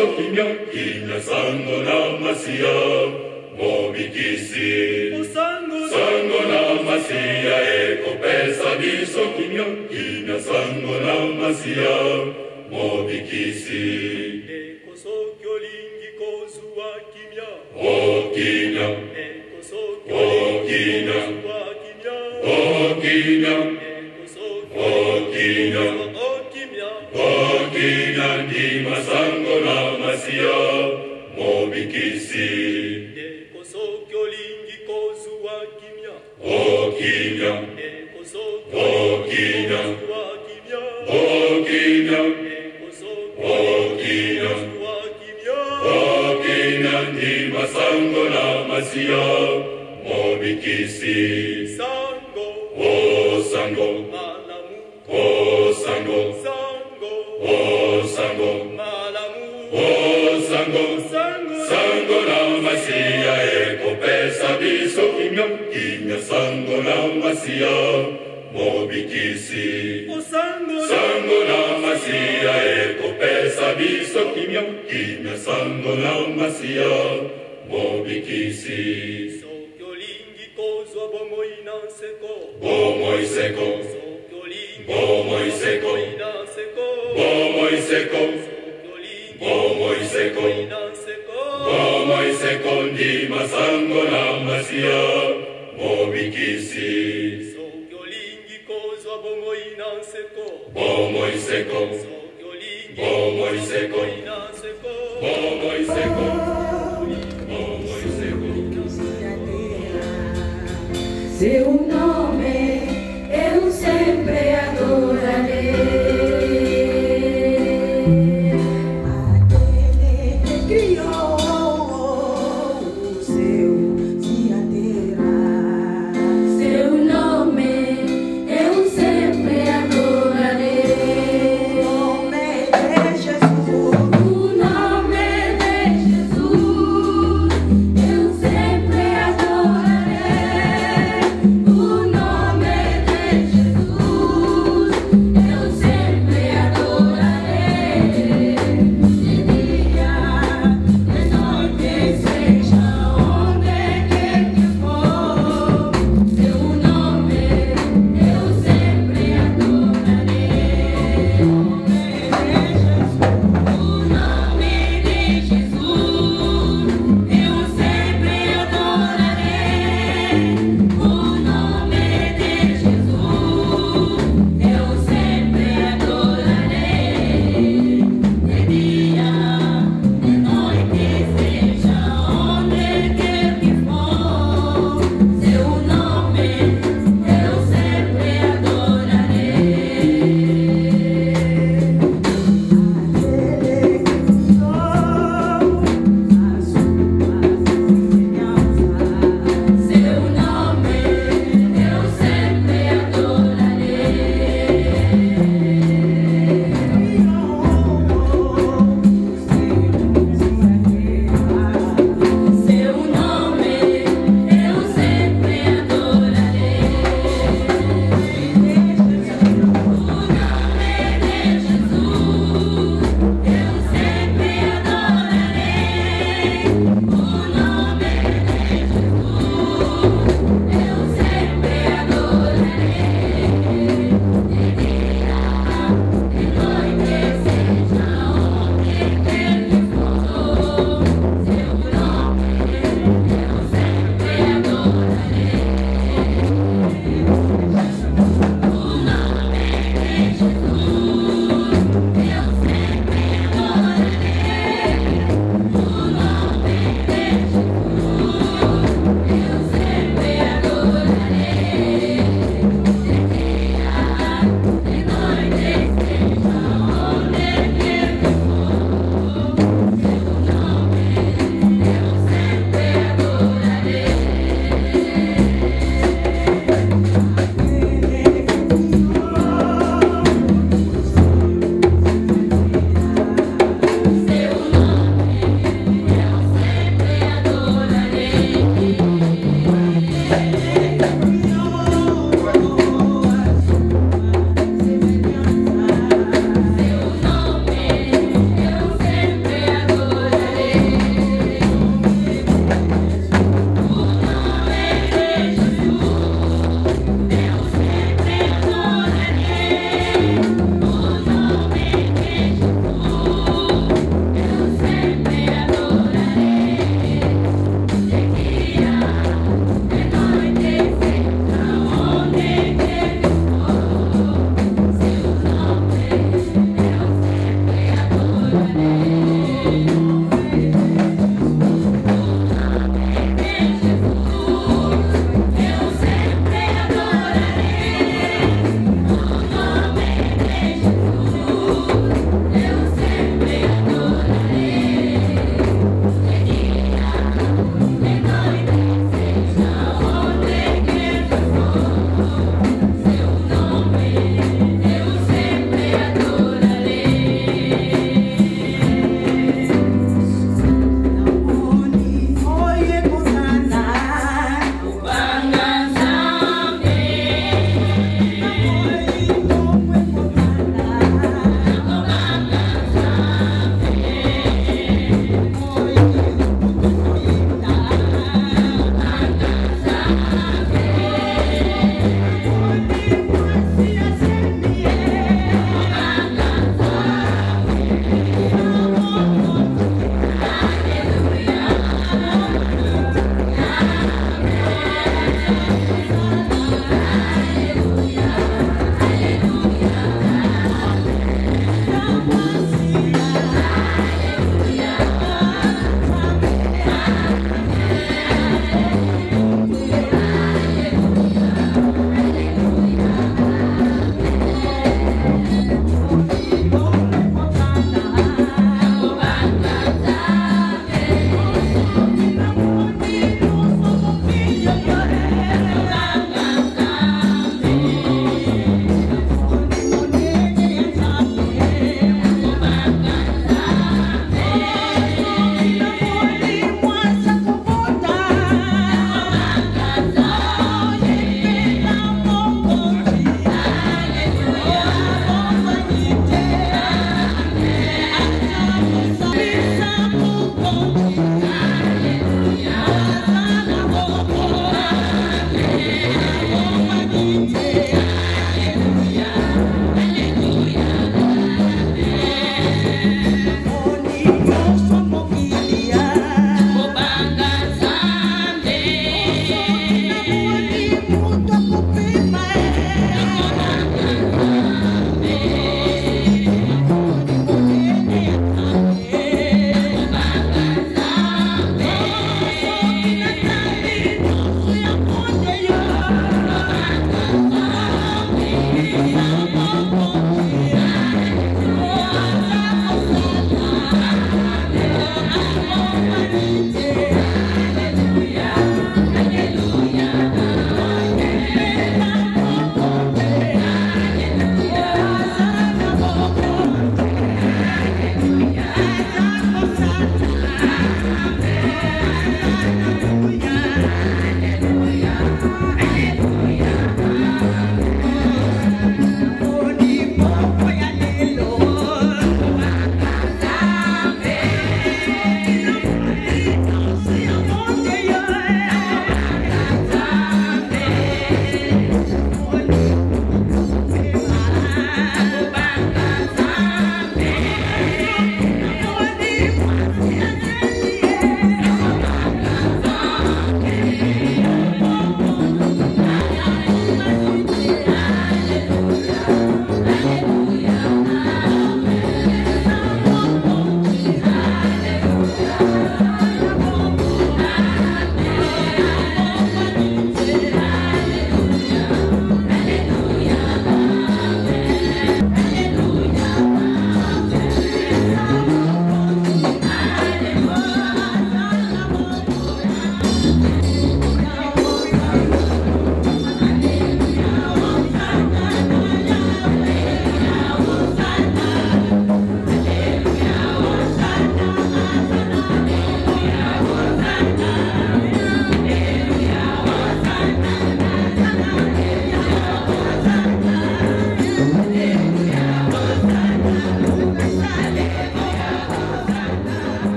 sabiso kimya, kimya sango na masia, mobikisi. Sango na masia, eko pe sabiso kimya, kimya sango na masia, mobikisi. Eko sokyo lingi kozua kimya, O kimya, eko sokyo o kimya, kozua kimya, o kimya, eko sokyo o kimya. Okina ndi masango na masia, mobikisi. Eko sokyo lingi kozua kimya, Okina, eko sokyo okina, kozua kimya, okina, eko sokyo okina, kozua kimya, okina ndi masango na masia, mobikisi. sango, O sango, malamu, o sango, sango, o sango, malamu, o sango, sango na masia, eko pesa biso kimya, kimya sango na masia, mobikisi. Sango na masia, eko pesa biso kimya, kimya sango na masia, mobikisi. sokyo lingi kozua bongo inanseko, Bomo iseko, sokyo lingi bomo iseko, inanseko, bomo iseko, sokyo lingi bomo iseko, inanseko, bomo iseko ndi masango na masia, mobikisi. sokyo lingi kozua bongo inanseko, Bomo iseko, sokyo lingi bomo iseko, inanseko, bomo iseko, bomo iseko. Seu nome eu sempre adorarei. Aquele que criou o céu e a terra. Seu nome eu sempre adorarei. O nome de Jesus. O nome de Jesus eu sempre adorarei. O nome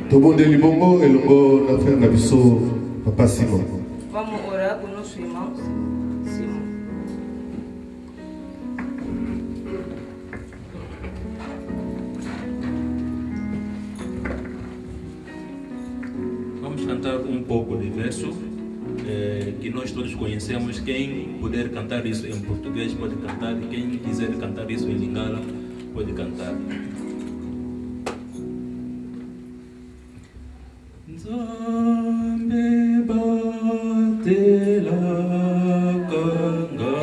Tobonde libongo elongo na frère na biso Papa Simon. Vamos orar com nosso irmão Simon. Vamos cantar um pouco de verso que nós todos conhecemos. Quem puder cantar isso em português pode cantar, e quem quiser cantar isso em lingala pode cantar. Nzambe batela kanga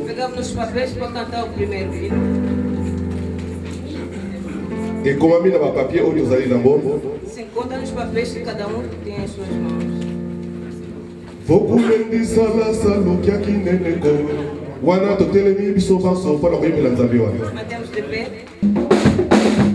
Pegamos os papéis para cantar o primeiro hino. E como a mina papier onde os ali na mão. Se encontra nos papéis que cada um tem em suas mãos. Vou comer sala salo que aqui neneko. Wana to telemi biso baso para o bem lançamento. Mantemos de pé. Thank you.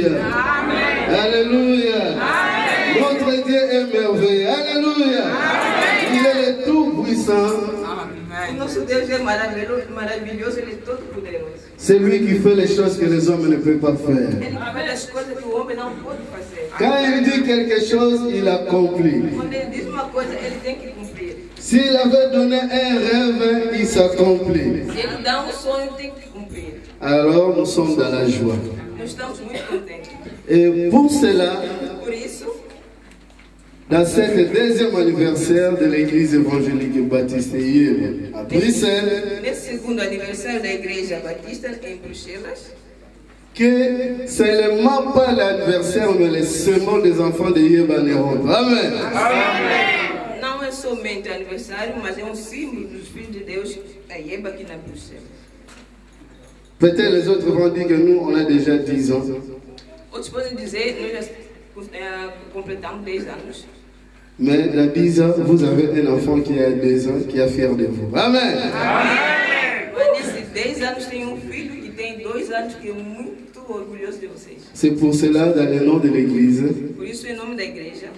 Alléluia. Alléluia. Notre Dieu est merveilleux. Alléluia. Il est le tout-puissant. Nosso Deus é maravilhoso, Ele é todo poderoso. C'est lui qui fait les choses que les hommes ne peuvent pas faire. Ele faz as coisas que o homem não pode fazer. Quand il dit quelque chose, il accomplit. Quando Ele diz uma coisa, Ele tem que cumprir. S'il avait donné un rêve, il s'accomplit. Se Ele dá um sonho, tem que cumprir. Alors nous sommes dans la joie. Nós estamos muito contentes. Et pour cela, Por isso, dans cet deuxième anniversaire de l'église évangélique baptiste Yéba à Bruxelles, nesse segundo aniversário da Igreja Batista em Bruxelas, que seulement pas l'anniversaire, mais le serment des enfants de Yéba Néron. Amen. não é somente aniversário, mas é um símbolo dos filhos de Deus da Yeba aqui na Bruxelas. Peut-être les autres vont dire que nous, on a déjà 10 ans. Outros podem dizer, nós já completamos 10 anos. Mais dans 10 ans, vous avez un enfant qui a 2 ans, qui est fier de vous. Amen. Mas nesses 10 anos tem um filho que tem 2 anos que é muito orgulhoso de vocês. C'est pour cela, dans le nom de l'église, Por isso, em nome da igreja,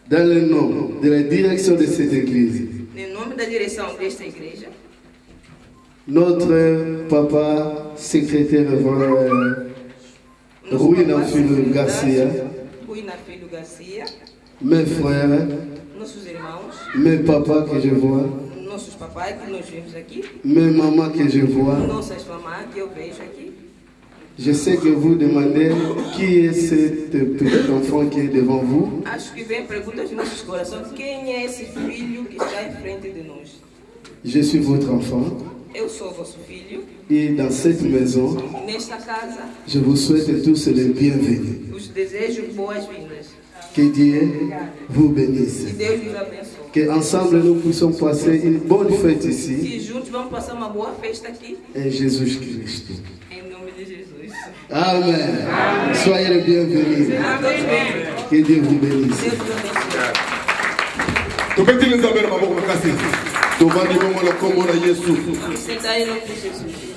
dans le nom de la direction de cette église, em nome da direção desta igreja, notre papa, secrétaire Rui Nafilo Garcia, Rui Nafilo Garcia, mes frères, nossos irmãos, mes papas que je vois, nossos papais que nós vemos aqui, mes mamans que je vois, nossas mamães que eu vejo aqui. je sais que vous demandez qui est cet petit enfant qui est devant vous. Acho que vem perguntas nos nossos corações: quem é esse filho que está em frente de nós? Je suis votre enfant Eu sou vosso filho. et dans cette maison, Nesta casa, je vous souhaite tous les bienvenus. os desejo boas-vindas. Que Dieu vous Que bénisse. Deus nos abençoe. Que ensemble nous puissions passer une bonne fête ici Que juntos vamos passar uma boa festa aqui, en Jésus-Christ. em nome de Jesus. Amen. Soyez les bienvenus. Sejam todos bem-vindos. Que Dieu vous bénisse. Deus nos abençoe. topetili nzambe na maboko makasi tobandi bongo na kombo na yesu Sentar em nome de Jesus.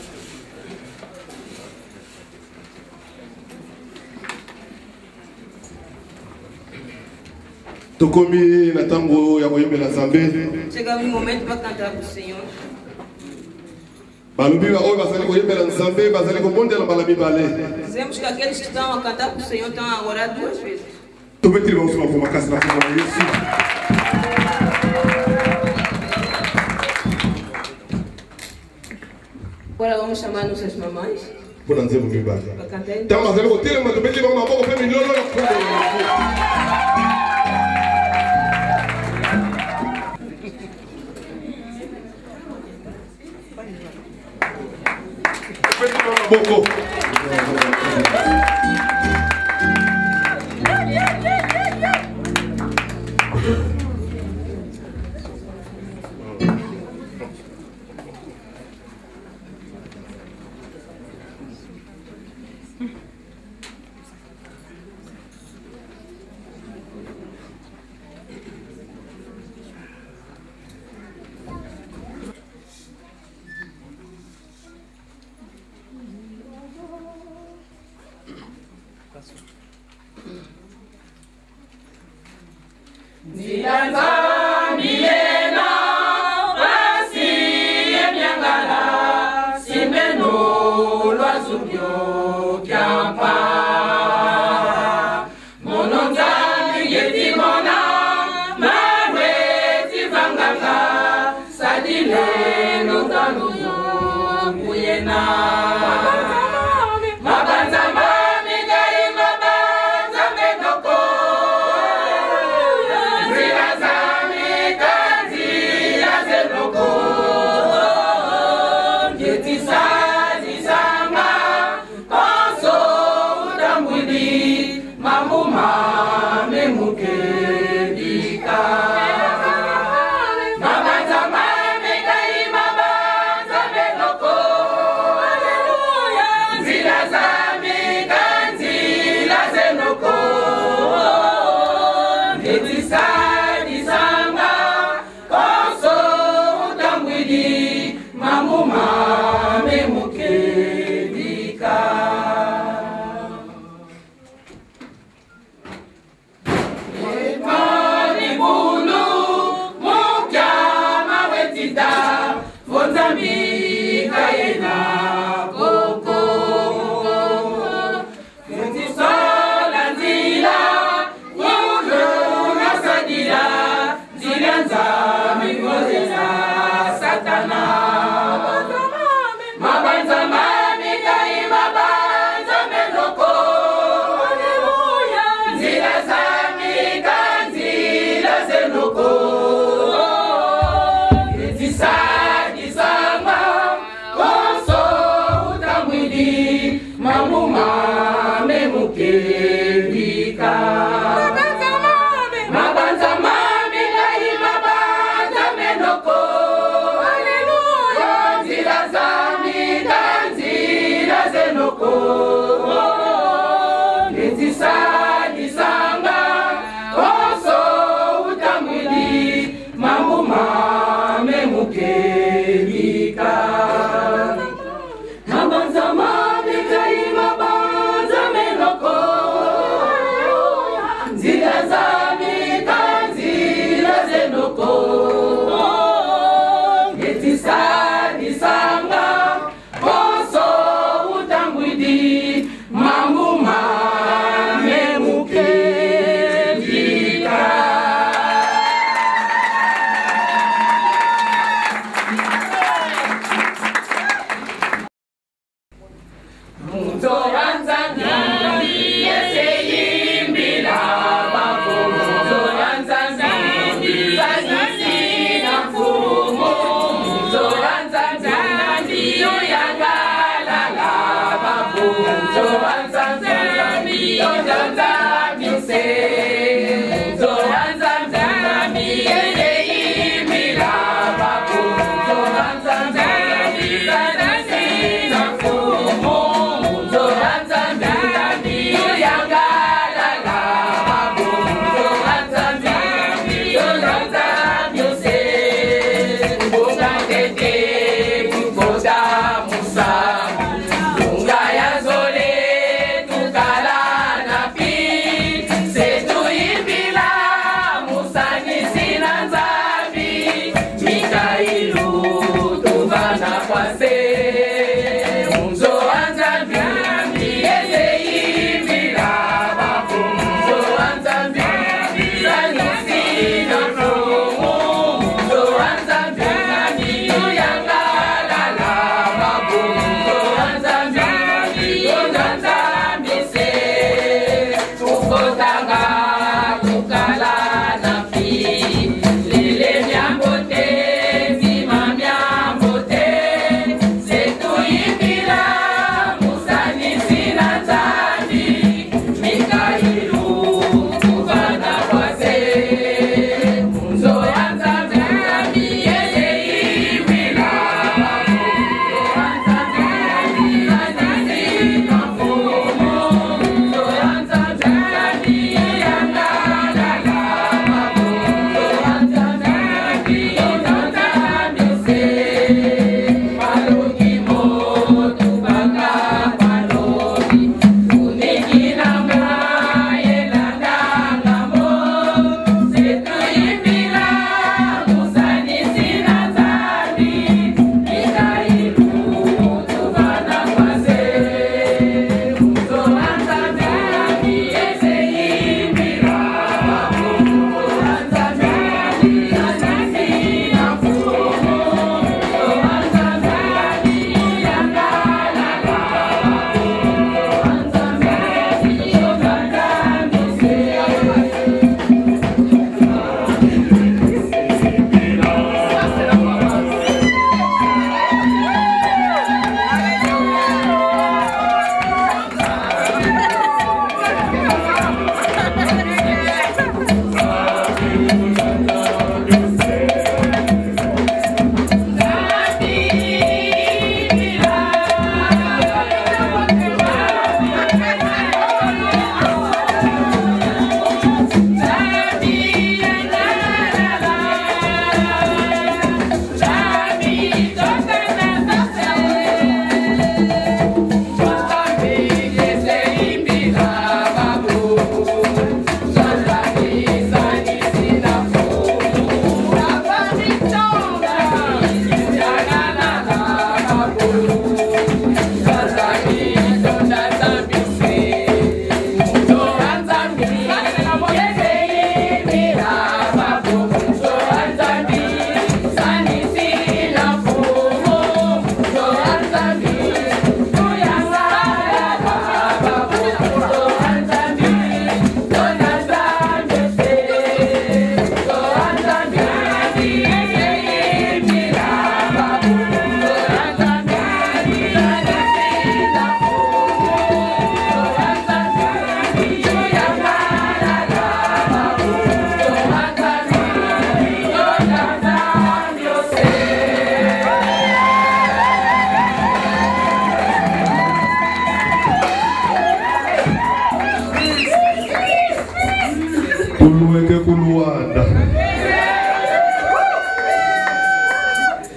tokomi na ntango ya koyembela nzambe Chegamos no momento para cantar para o Senhor. balobi oyo bazali koyembela nzambe bazali kobondela mbala mibale Dizemos que aqueles que estão a cantar para o Senhor estão a orar 2 vezes. topetili bango maboko makasi na kombo na yesu Agora vamos chamar nossas mamães mpona nzembo mibale para cantar. ntango bazali kotelema topetili bango maboko mpe milolo na kombo na yesu Boko.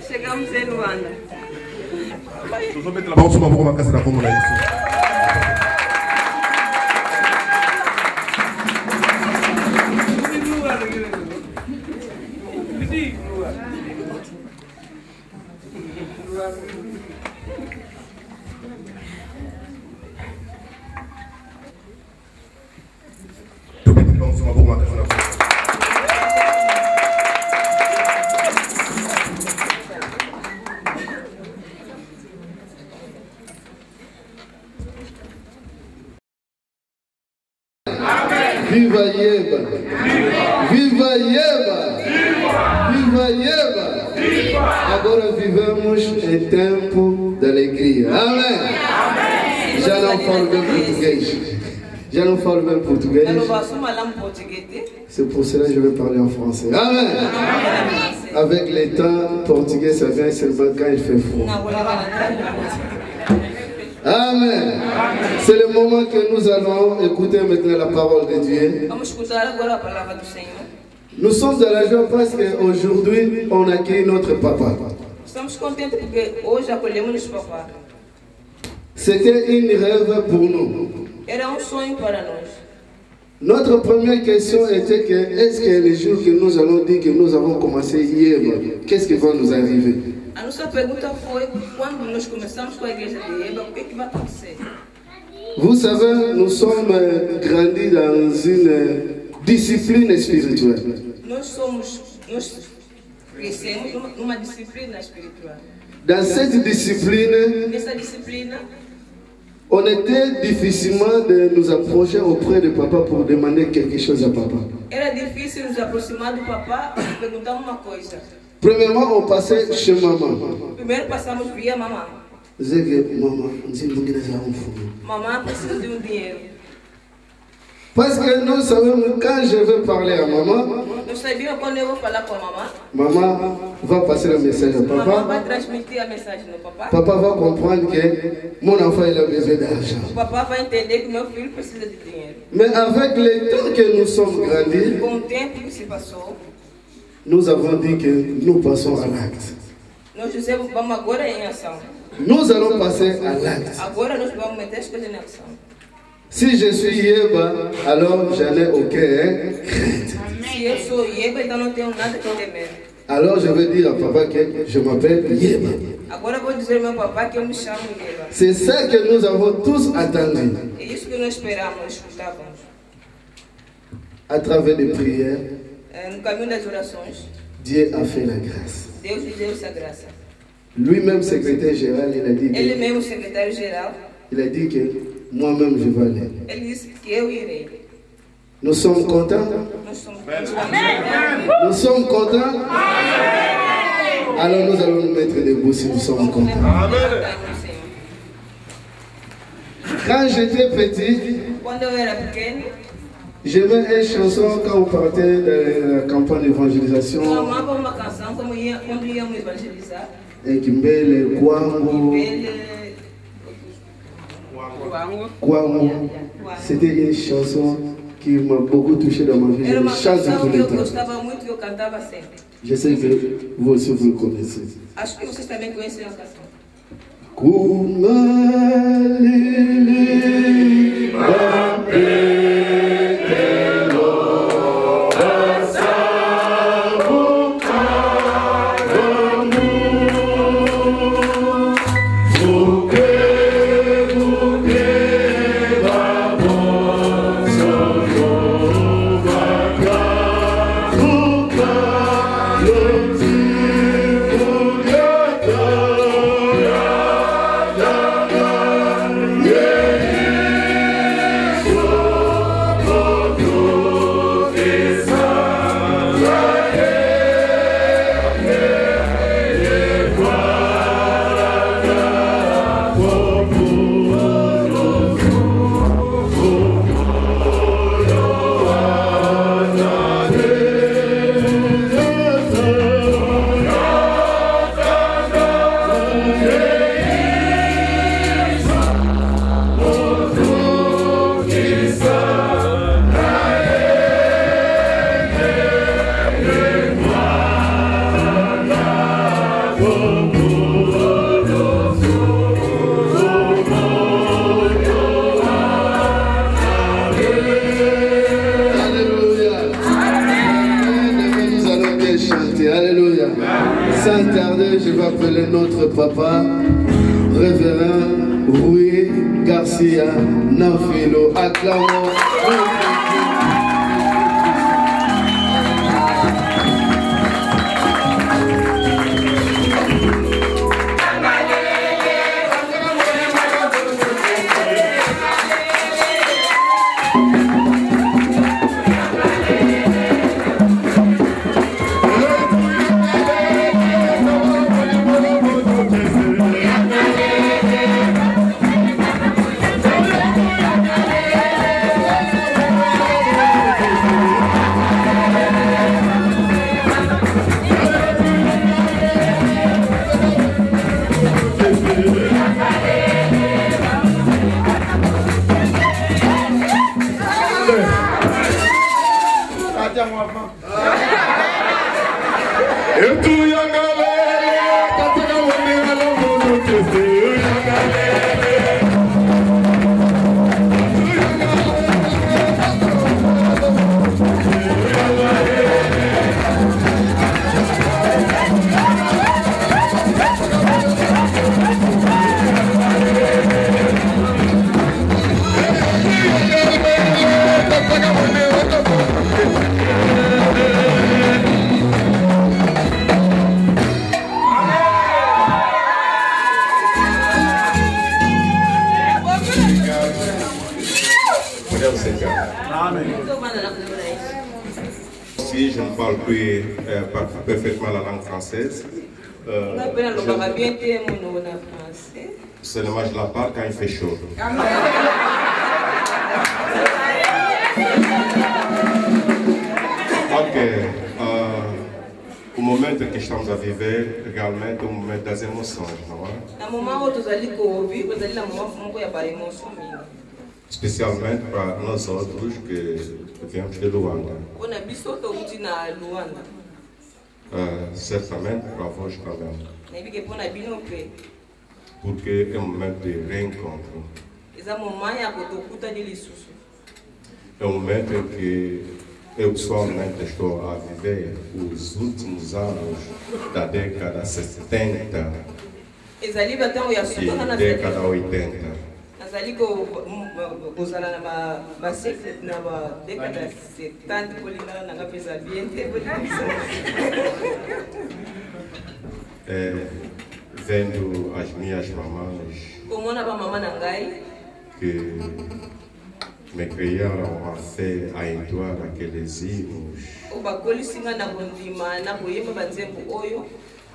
Chegamos em Luanda. Vamos uma boa casa da comunidade. Vamos uma boa casa da comunidade. Viva Yeba! Viva Yeba! Viva Yeba! Agora vivemos em tempo de alegria. Amém! Já não falo bem português. Já não falo bem português. C'est pour cela que je vais parler en français. Amen! Avec les temps, portugais, ça vient seulement quand il fait froid. Amen. C'est le moment que nous allons écouter maintenant la parole de Dieu. Nous sommes à la joie parce qu'aujourd'hui, on accueille notre papa. Estamos contentes porque hoje acolhemos nosso papá. C'était un rêve pour nous. Era sonho para nós. Notre première question était que est-ce que le jour que nous allons dire que nous avons commencé hier, qu'est-ce qui va nous arriver? A nossa pergunta foi quando nós começamos com a igreja de Eba, o que vai acontecer? Vous savez, nous sommes grandis dans une discipline spirituelle. Nós crescemos numa disciplina espiritual. Dans cette discipline, Nessa disciplina, on était difficilement de nous approcher auprès de papa pour demander quelque chose à papa. era difícil nos aproximar do papá e perguntar uma coisa. Premièrement, on passait chez maman. Primeiro passamos via mamãe. Disait que maman, on dit que nous avons fou. Mamãe precisa de dinheiro. Parce que nous savons que quand je vais parler à maman, Nós sabíamos quando eu vou falar com a mamãe, maman va passer le message à mamãe papa. vai transmitir a mensagem no papá. Papa va comprendre que mon enfant il a besoin d'argent. O papá vai entender que meu filho precisa de dinheiro. Mais avec le temps que nous sommes grandis, Com o tempo que se passou, nous avons dit que nous passons à l'acte. nós dizemos, vamos agora em ação. Nous allons passer à l'acte. Agora nós vamos meter as coisas em ação. Si je suis Yeba, alors je n'ai aucune crainte. Se eu sou Yeba, então não tenho nada que temer. Alors je vais dire à papa que je m'appelle Yeba. Agora eu vou dizer ao meu papá que eu me chamo Yeba. C'est ça que nous avons tous attendu. É isso que nós esperávamos, escutávamos. À travers des prières, No caminho das orações, Dieu a fait la grâce. Deus lhe deu essa graça. Lui-même, secrétaire général, il a dit Ele que, mesmo, secretário-geral, moi-même je vais aller. ele disse que eu irei. Nous sommes contents? Nós somos Nous sommes contents? Alors nous allons nous mettre debout si nous sommes contents. Quand j'étais petit, Quando eu era pequeno, j'aimais une chanson quand on partait de la campagne eu d'évangélisation. amava uma canção quando íamos evangelizar. Kimbele, Kwango, Ele, Kwango. C'était une chanson qui m'a beaucoup touché dans ma vie. Je era le uma chante canção tout que le eu temps. gostava muito, que eu cantava sempre. Je sais que vous aussi vous le connaissez. Acho que vocês também conhecem a canção. Kumalili Sans tarder, je vais appeler notre papa, révérend Rui Garcia Nafilo. Acclamons. je ne parle plus parfaitement la langue française. Seulement je la parle quand il fait chaud. Ok. O momento que estamos a viver realmente é um momento das emoções, não é? Especialmente para nós outros que viemos de Luanda. Certamente para vós também. Porque é um momento de reencontro. É um momento em que eu pessoalmente estou a viver os últimos anos da década 70 e década 80. Vendo as minhas mamães que me criaram a fé a entoar aqueles hinos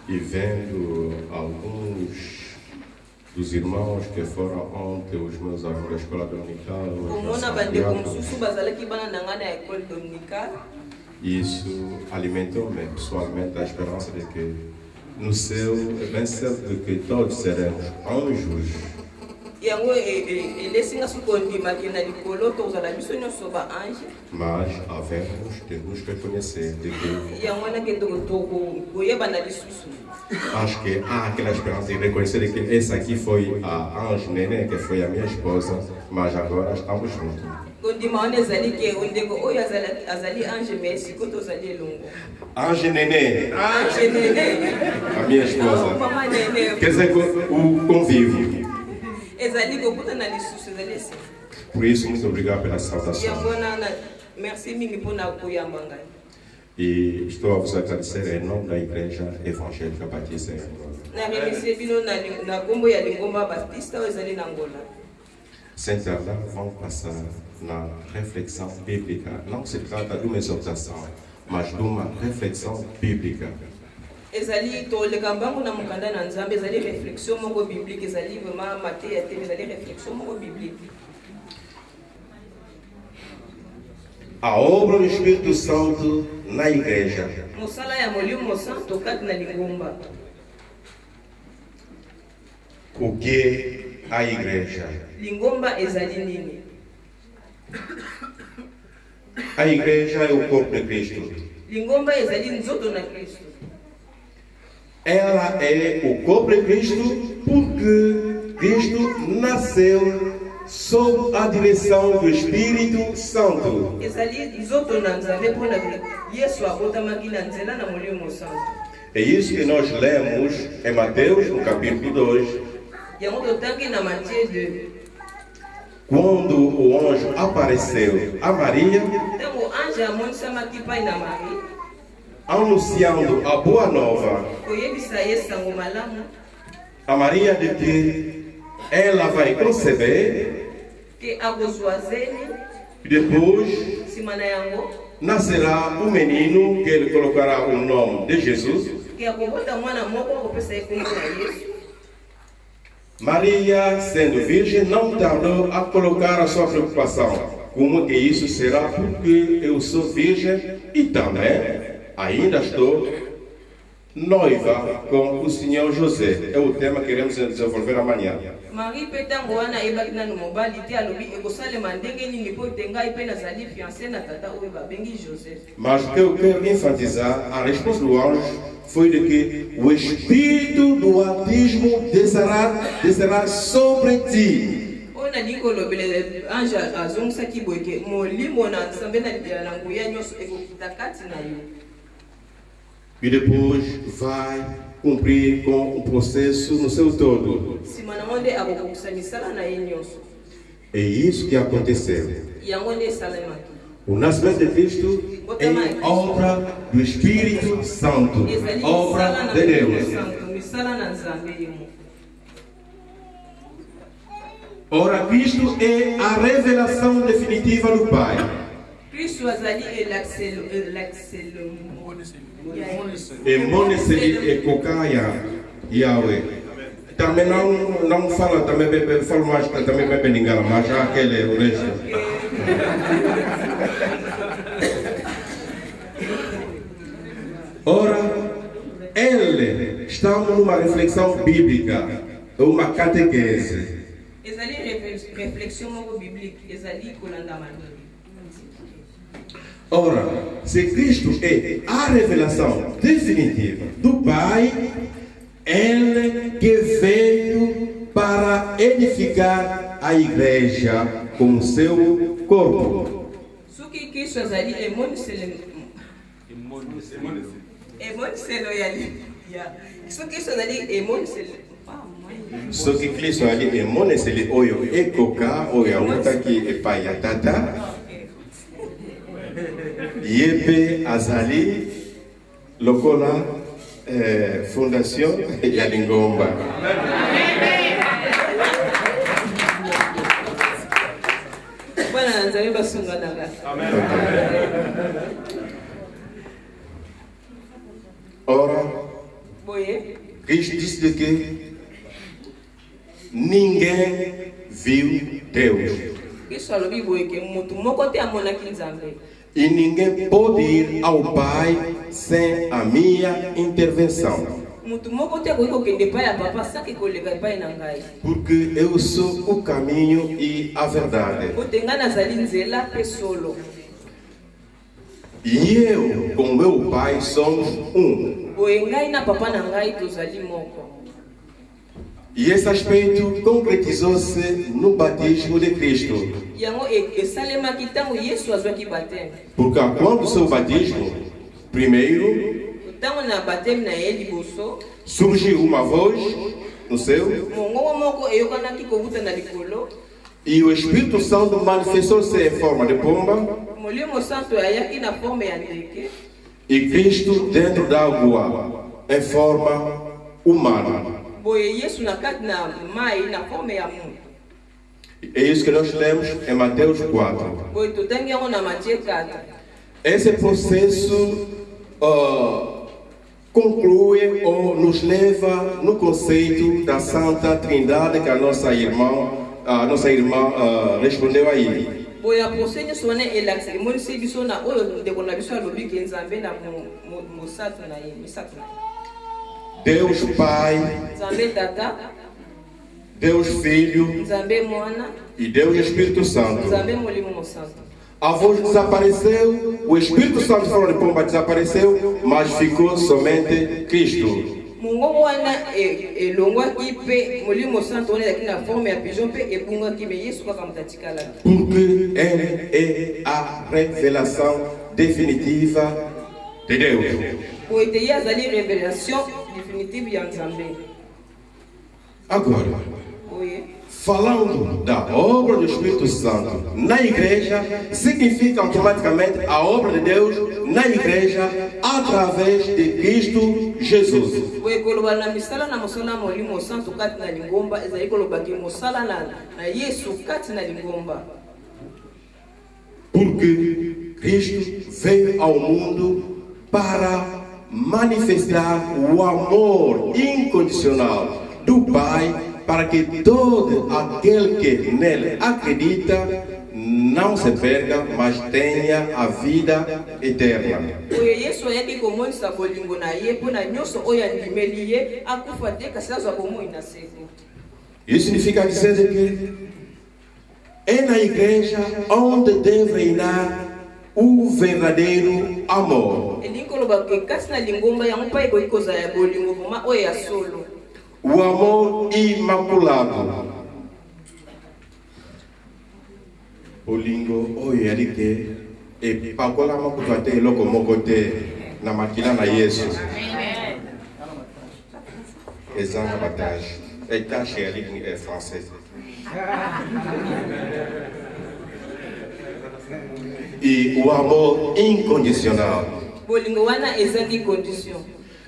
e vendo alguns dos irmãos que foram ontem os meus alunos da escola dominical, isso alimentou-me pessoalmente a esperança de que no céu é bem certo de que todos seremos anjos. Mas havemos de nos reconhecer de que acho que há aquela esperança de reconhecer que essa aqui foi a Ange Nenê, que foi a minha esposa, mas agora estamos juntos. Ange Nenê, a minha esposa, quer dizer o convívio. Por isso, muito obrigado pela saudação. E estou a vos agradecer em nome da Igreja Evangélica Batista em Angola. Senta lá, vamos passar na reflexão bíblica. Não se trata de uma exortação, mas de uma reflexão bíblica. Ezali to le kambangu na mukanda na nzambe ezali réflexion moko biblique ezali vraiment maté ya te ezali réflexion moko biblique. A obra do Espírito Santo na igreja. Mosala ya molimo santo kati na lingomba. O que a igreja? Lingomba ezali nini? A igreja é o corpo de Cristo. Lingomba ezali nzoto na Cristo. Ela é o corpo de Cristo porque Cristo nasceu sob a direção do Espírito Santo. É isso que nós lemos em Mateus, no capítulo 2. Quando o anjo apareceu a Maria, anunciando a boa nova a Maria de que ela vai conceber e depois nascerá um menino que ele colocará o nome de Jesus. Maria, sendo virgem, não tardou a colocar a sua preocupação. Como que isso será? Porque eu sou virgem e também ainda estou noiva com o Senhor José. É o tema que queremos desenvolver amanhã. Mas o que eu quero enfatizar, a resposta do anjo foi de que o espírito do batismo descerá sobre ti. E depois vai cumprir com o processo no seu todo. É isso que aconteceu. O nascimento de Cristo é obra do Espírito Santo, obra de Deus. Ora, Cristo é a revelação definitiva do Pai. Kristo azali emoneseli ekokaya yawe também não fala também fala mais também bem beningala mas já aquele origem ora ele estamos numa reflexão bíblica uma catequese ezali réflexion moko biblique ezali kolanda manini. Ora, se Cristo é a revelação definitiva do Pai, Ele que veio para edificar a igreja com seu corpo. Suki Cristo azali emoniselo yali. Suki Cristo azali emoniselo. Só que Cristo ali emoniselo oyo ekoka oyo amuta ki epai ya tata. Yepe azali lokola fondation ya Lingomba. Bwana nzali basunga nanga. Ora, boye, Cristo disse que ninguém viu Deus. Cristo alobi boye que mutu moko te amonaki Nzambe. E ninguém pode ir ao Pai sem a minha intervenção. Porque eu sou o caminho e a verdade. E eu com meu Pai somos um. E esse aspecto concretizou-se no batismo de Cristo. Porque quando o seu batismo, primeiro, surgiu uma voz no céu e o Espírito Santo manifestou-se em forma de pomba e Cristo dentro da água em forma humana. É isso que nós temos em Mateus 4. Esse processo conclui ou nos leva no conceito da Santa Trindade que a nossa irmã respondeu aí. Deus Pai, Deus Filho e Deus Espírito Santo. A voz desapareceu, o Espírito Santo fora de pomba desapareceu, mas ficou somente Cristo. Porque Ele é a revelação definitiva de Deus. Agora, falando da obra do Espírito Santo na igreja, significa automaticamente a obra de Deus na igreja através de Cristo Jesus. Porque Cristo veio ao mundo para manifestar o amor incondicional do Pai, para que todo aquele que nele acredita não se perca, mas tenha a vida eterna. Isso significa dizer que é na igreja onde deve reinar o verdadeiro amor. O amor imaculado. O lingo oye alite e pakola makutate loko mokote na makila na Yesu. Exame batagem. É taxe ali é francês. E o amor incondicional.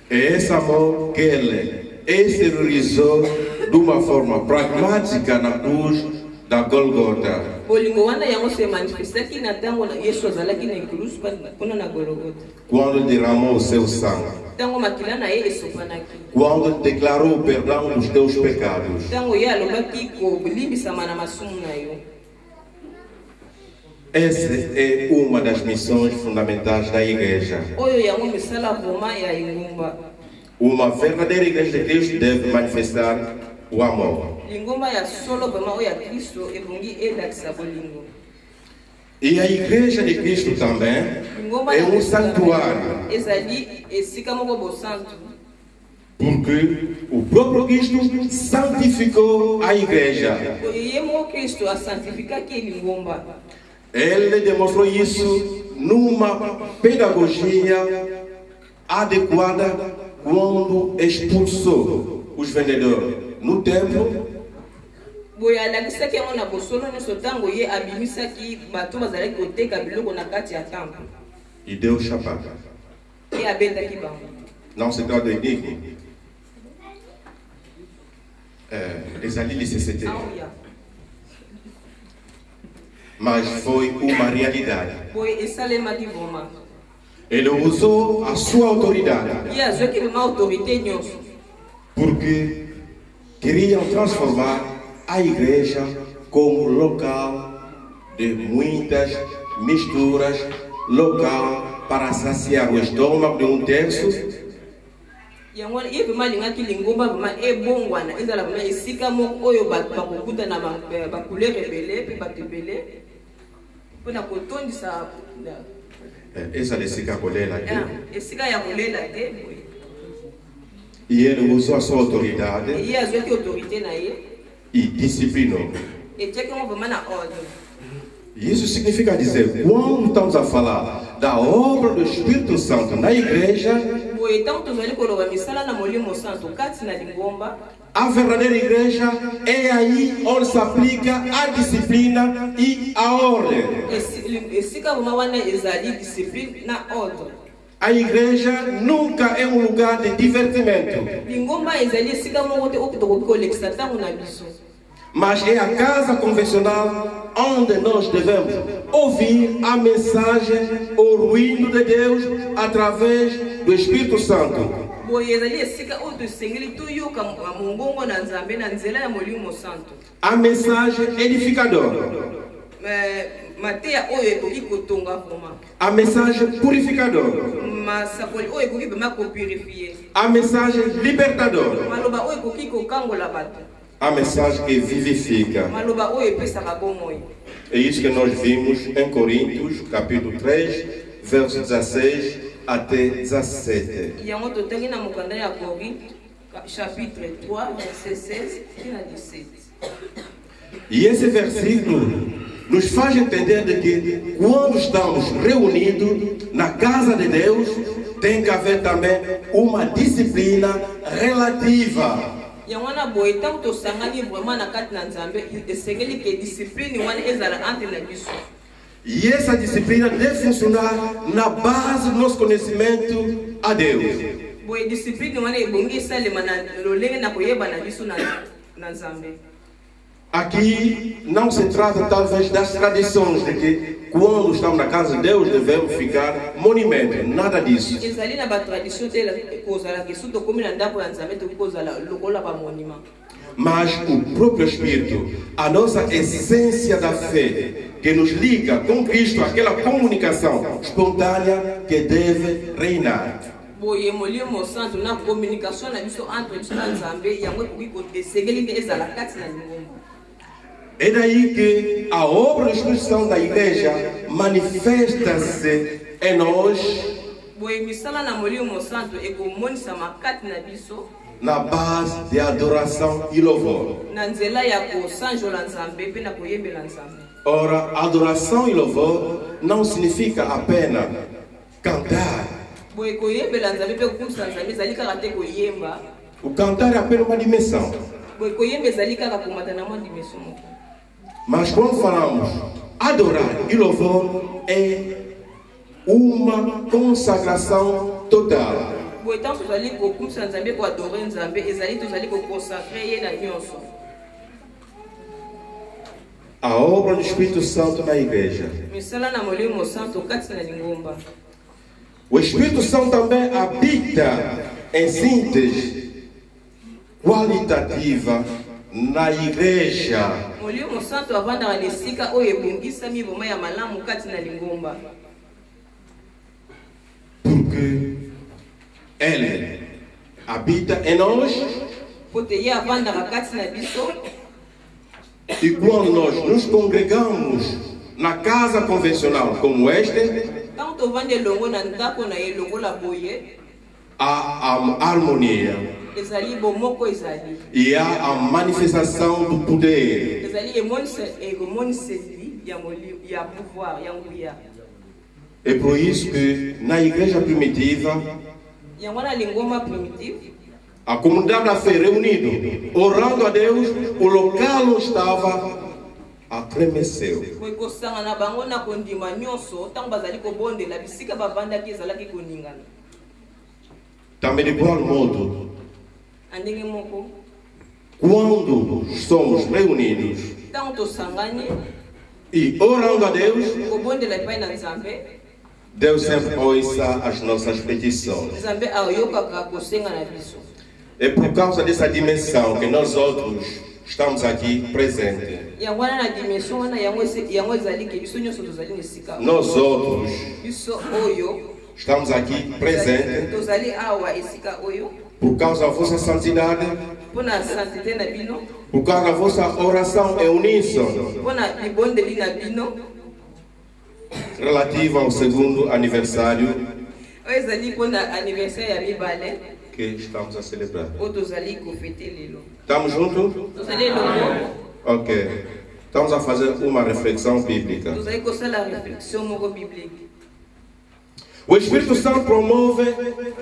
É esse amor que ele exteriorizou de uma forma pragmática na cruz da Golgota. bolingo wana yango se manifestaki na ntango na yesu azalaki na ekulusu mpona na gologota Quando derramou o seu sangue. ntango makila na ye esopanaki Quando declarou o perdão dos teus pecados. ntango ye alobaki kolimbisama na masumu na yo. Essa é uma das missões fundamentais da igreja. oyo yango misala vraimen ya lingumba. Uma verdadeira igreja de Cristo deve manifestar o amor. lingumba ya solo vraimen oyo ya kristo ebongi elakisa bolingo. E a igreja de Cristo também lingumba é ya um Kristo santuário. ezali esika moko bosantu Porque o próprio Cristo santificou a igreja. ye moko kristo asantifikaki lingumba. Ele demonstrou isso numa pedagogia adequada quando expulsou os vendedores no templo boye alakisaki yango na bosolo nyonso ntango ye abimisaki bato bazalaki koteka biloko na kati ya temple e deu chapada. ye abetaki bango. Não se trata de digno. Ezali necessité. Aoya. Mas foi uma realidade. boye esalemaki vraimen Ele usou a sua autoridade ye azwaki vraimen autorité nyonso porque queriam transformar a igreja como local de muitas misturas, local para saciar o estômago de um terço yango wana ye vraimen alingaki lingomba vraimen ebongwana ezala vraimen esika moko oyo bato bakokuta na bacouleur ebele mpe bato ebele mpona kotondisa essa desse kolela aqui. esika ya kolela te boye E ele usou a sua autoridade ye azwaki autorité na ye e disciplinou. etiaki yango vraimen na ordre. Isso significa dizer, quando estamos a falar da obra do Espírito Santo na igreja, boye ntango tozali koloba misala na molimo santo kati na lingomba a verdadeira igreja é aí onde se aplica a disciplina e a ordem. esika vraimen wana ezali discipline na ordre. A igreja nunca é um lugar de divertimento, lingomba ezali esika moko te oyo tokoki kolekisa ntango na biso mas é a casa convencional onde nós devemos ouvir a mensagem, o ruído de Deus através do Espírito Santo. boye ezali esika oyo tosengeli toyoka mongongo na nzambe na nzela ya molimo santo. A mensagem edificadora, mateya oyo ekoki kotonga vraimen a mensagem purificadora, masakoli oyo ekoki vraimen kopurifie a mensagem libertadora, maloba oyo ekoki kokangola bato a mensagem que vivifica. maloba oyo epesaka bomoi. É isso que nós vimos em Coríntios, capítulo 3, versos 16 até 17. yango totangi na mokanda ya Corinthe chapitre 3 verset 16 mpona 17. E esse versículo nos faz entender de que quando estamos reunidos na casa de Deus, tem que haver também uma disciplina relativa. yango wana boye ntango tosangani vraimen na kati na nzambe esengeli ke discipline wana ezala entre na biso. E essa disciplina deve funcionar na base do nosso conhecimento a Deus. boye discipline wana ebongi esalema na lolenge na koyeba na biso na nzambe. Aqui não se trata talvez das tradições de que quando estamos na casa de Deus devemos ficar monumento, nada disso. ezali na batradition te kozalaka esu tokomi na ndako ya nzambe tokoki kozala lokola bamonima. Mas o próprio Espírito, a nossa essência da fé, que nos liga com Cristo, aquela comunicação espontânea que deve reinar. boye molimo santo na communication na biso entre biso na nzambe yango ekoki esengeli nde ezala kati na lingomba. É daí que a obra do Espírito Santo da igreja manifesta-se em nós boye misala na molimo santo ekomonisama kati na biso na base de adoração e louvor. na nzela ya kosanjola nzambe mpe na koyembela nzambe. Ora, adoração e louvor não significa apenas cantar. boye koyembela nzambe mpe kokumisa nzambe ezali kaka te koyemba. O cantar é apenas uma dimensão. boye koyemba ezali kaka komata na mwa dimension moko. Mas quando falamos adorar e louvor, é uma consagração total. boye ntango tozali kokumisa nzambe koadore nzambe ezali tozali kokonsacre ye na nyonso. a obra do Espírito Santo na igreja. misala na molimo santo kati na lingomba. O Espírito Santo também habita em síntese qualitativa na igreja. Molimo santo avanda nesika oyo ebongisa miboma ya malamu kati na lingomba. Porque ele habita em nós. Pote ye avanda kati na biso. E quando nós nos congregamos na casa convencional como este, Tanto vande longo na ndako na ye longo la boye. há harmonia Ezali bomoko ezali. e há a manifestação do poder. Ezali emoniseli ya molimo ya pouvoir ya nguya. É por isso que na igreja primitiva Yango na lingomba primitive. a comunidade da fé reunida, orando a Deus, o local estava atremeceu. Foi kosanga na bango na kondima nyonso tango bazali kobondela bisika bavandaki ezalaki koningana. Também de igual modo, Andenge moko quando somos reunidos tango tosangani e orando a Deus, kobondela epai na Nzambe, Deus sempre ouça as nossas petições. Nzambe ayokaka kosenga na biso. É por causa dessa dimensão que nós outros estamos aqui presentes. Yango wana na dimension wana yango ezali ke biso nyonso tozali na esika. Nós outros Biso oyo estamos aqui presentes tozali awa esika oyo por causa da vossa santidade, mpona santité na bino, por causa da vossa oração em uníssono mpona libondeli na bino relativa ao segundo aniversário oyo ezali mpona anniversaire ya mibale que estamos a celebrar. oyo tozali kofete lelo. Estamos juntos? Tozali elongo, Ok. Estamos a fazer uma reflexão bíblica. tozali kosala réflexion moko biblique. O Espírito Santo promove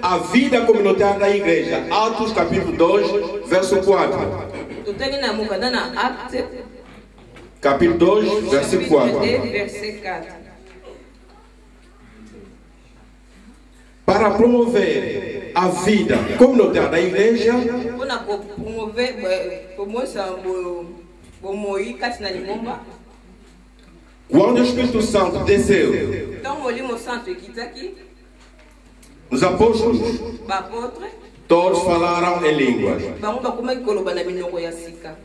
a vida comunitária da igreja. Atos capítulo 2, verso 4. Totangi na mokanda na acte Capítulo 2, verso chapitre 4. 2 verset 4. Para promover a vida comunitária da igreja, Mpona kopromove komonisa bomoi kati na lingomba. quando o Espírito Santo desceu, Ntango molimo santo ekitaki, os apóstolos baapôtre todos falaram em línguas. bango bakomaki koloba na minoko ya sika.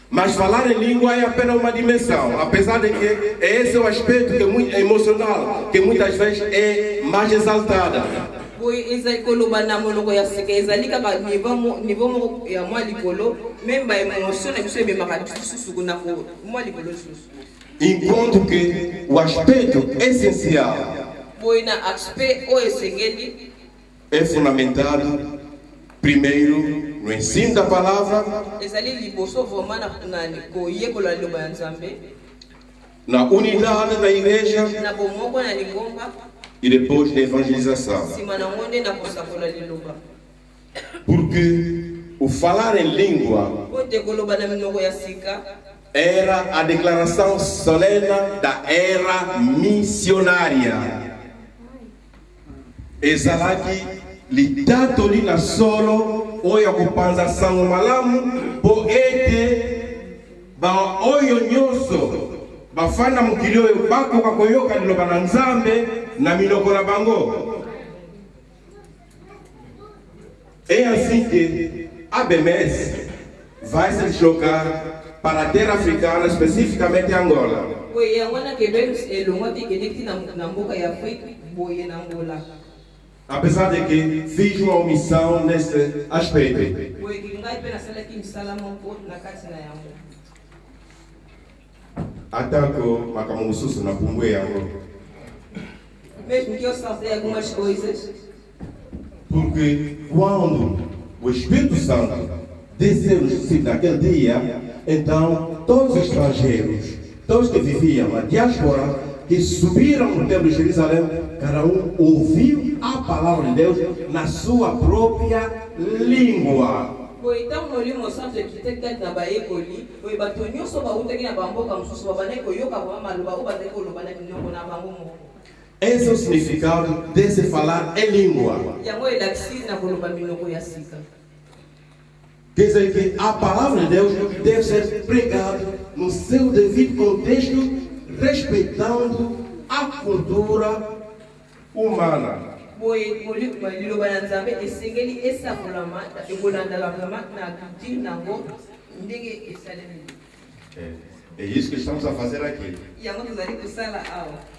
Mas falar em língua é apenas uma dimensão, apesar de que esse é o aspecto que é muito emocional, que muitas vezes é mais exaltada. Boye ezali koloba na monoko ya sika ezali kaka niveau moko ya mwa likolo, meme baémotion na biso ememaka lisusu na mwa likolo lisusu. Enquanto que o aspecto essencial Boye na aspect oyo esengeli é fundamentado primeiro no ensino da palavra, ezali liboso vraiment na koyekola liloba ya Nzambe, na unidade da igreja na bomoko na lingomba, e depois na evangelização. nsima nango nde na kosakola liloba. Porque o falar em língua Po te koloba na minoko ya sika era a declaração solene da era missionária. Ezalaki litatoli na solo oyo akupanza sango malamu po ete ba oyo nyonso bafanda mokili oyo bakoka koyoka liloba na Nzambe na minoko na bango. É assim que a BMS vai se deslocar para a terra africana, especificamente Angola. boye yango wana kebe elongo te ekendeki na mboka ya Afrique boye na Angola. Apesar de que fiz uma omissão nesse aspecto. Boye ngai mpe nasalaki misala moko na kati na yango. Atako makambo mosusu na pumbwe yango. Mesmo que eu saltei algumas coisas, Porque quando o Espírito Santo desceu nos discípulos naquele dia, então todos os estrangeiros, todos que viviam na diáspora, que subiram no templo de Jerusalém, cada um ouviu a palavra de Deus na sua própria língua. boye ntango molimo santo ekitaki kati na bayekoli, boye bato nyonso bautaki na bamboka mosusu babandaki koyoka bama maloba oyo bazali koloba na minoko na bango moko. Esse é o significado desse falar em língua. Yango elakisi na koloba minoko ya sika. Quer dizer que a palavra de Deus deve ser pregada no seu devido contexto, respeitando a cultura humana. É isso que estamos a fazer aqui.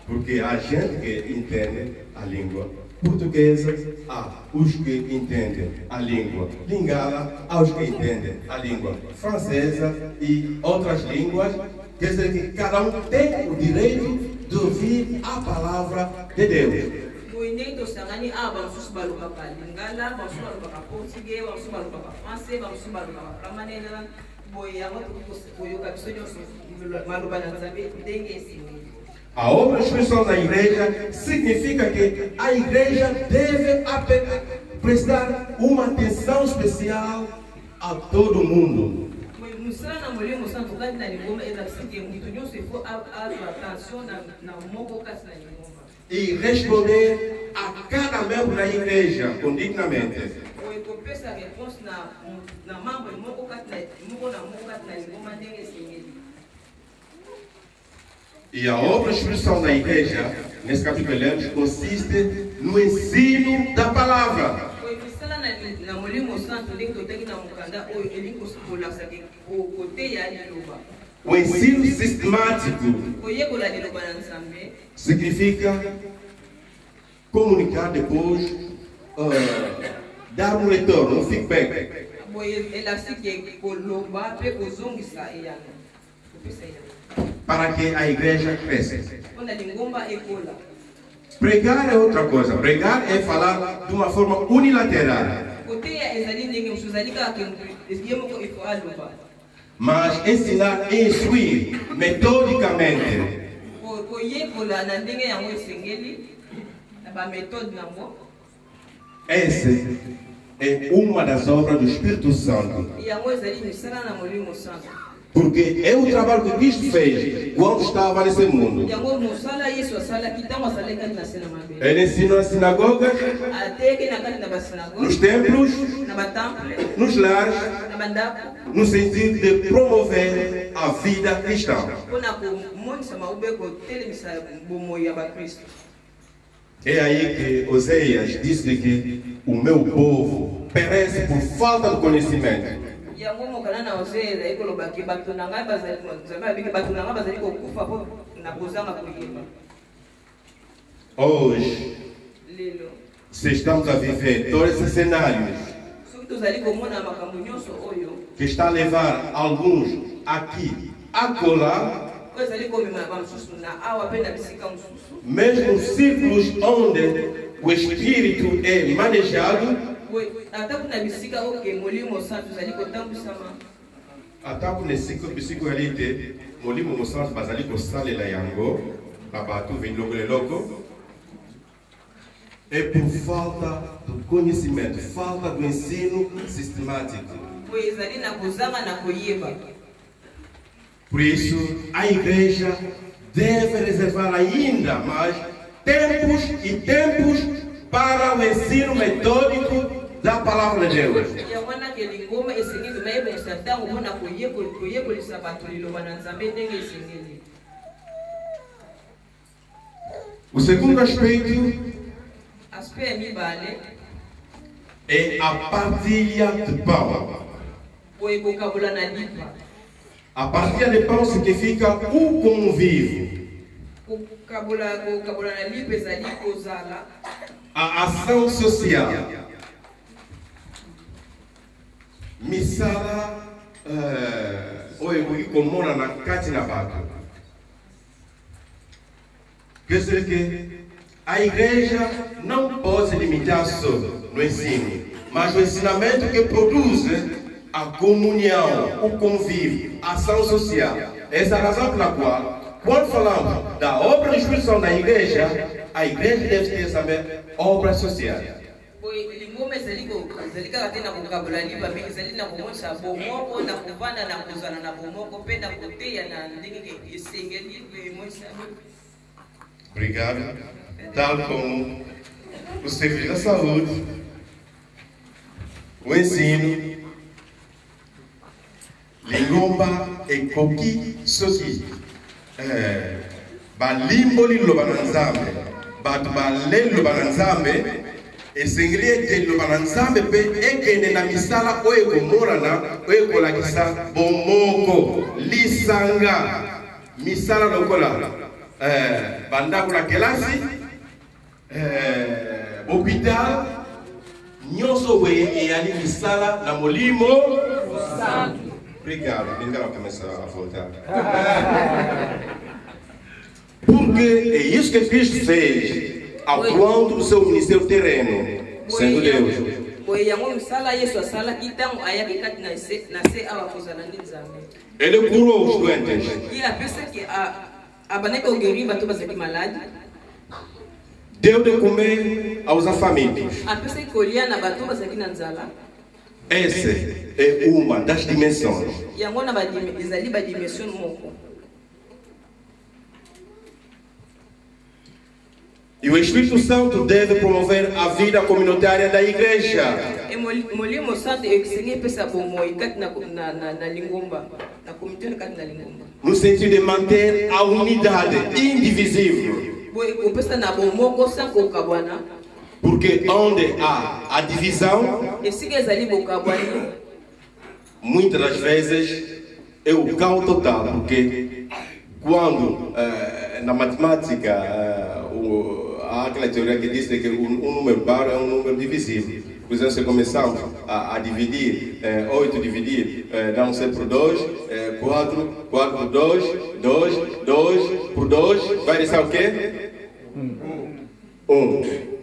Porque há gente que entende a língua portuguesa, há os que entendem a língua lingala, há os que entendem a língua francesa e outras línguas. Quer dizer que cada um tem o direito de ouvir a palavra de Deus. A obra de expressão da igreja significa que a igreja deve prestar uma atenção especial a todo mundo. E responder a cada membro da igreja condignamente. E a obra de expressão da igreja, nesse capítulo lemos, consiste no ensino da palavra. O ensino sistemático significa comunicar depois, dar um retorno, um feedback. Para que a igreja cresça. Pregar é outra coisa. Pregar é falar de uma forma unilateral. Mas ensinar e instruir metodicamente. Essa é uma das obras do Espírito Santo. Porque é o trabalho que Cristo fez quando estava nesse mundo. Ele ensinou nas sinagogas, nos templos, nos lares, no sentido de promover a vida cristã. É aí que Oséias disse que o meu povo perece por falta de conhecimento. Hoje, se estamos a viver todos esses cenários que está a levar alguns aqui a colar, mesmo círculos onde o Espírito é manejado, até nesse ciclo ali de molimo moçanto bazali ko sale la yango babatu vem logo é por falta do conhecimento, falta do ensino sistemático. Por isso a igreja deve reservar ainda mais tempos e tempos para o ensino metódico da palavra de Deus. O segundo aspecto é a partilha de pão. A partilha de pão significa o convívio, a ação social. Misala oyo komona na kati na bato. Quer dizer que a igreja não pode se limitar só no ensino, mas o ensinamento que produz a comunhão, o convívio, a ação social. Essa é a razão pela qual, quando falamos da obra de expressão da igreja, a igreja deve ter também obras sociais. Obrigado. Tal como o serviço da saúde, o ensino, lingomba ekoki soki balimboli liloba na nzambe bato baleli liloba na nzambe esengeli ete liloba na nzambe mpe ekende na misala oyo ekomonana oyo ekolakisa bomoko lisanga misala lokola bandako na kelasi hôpital nyonso boye eyali misala na molimo obrigado, ninguém começa a voltar. Porque é isso que Cristo fez ao pronto do seu ministério terreno, sendo Deus. Ele curou os doentes. Deu de comer aos famintos. Essa é uma das dimensões. E o Espírito Santo deve promover a vida comunitária da igreja. No sentido de manter a unidade indivisível. Porque onde há a divisão, muitas das vezes é o caos total. Porque quando na matemática há aquela teoria que diz que um número par é um número divisível. Por exemplo, se começamos a dividir, 8 dividir, dá 7 por 2, 4 por 2, 2 por 2, vai deixar o quê? 1.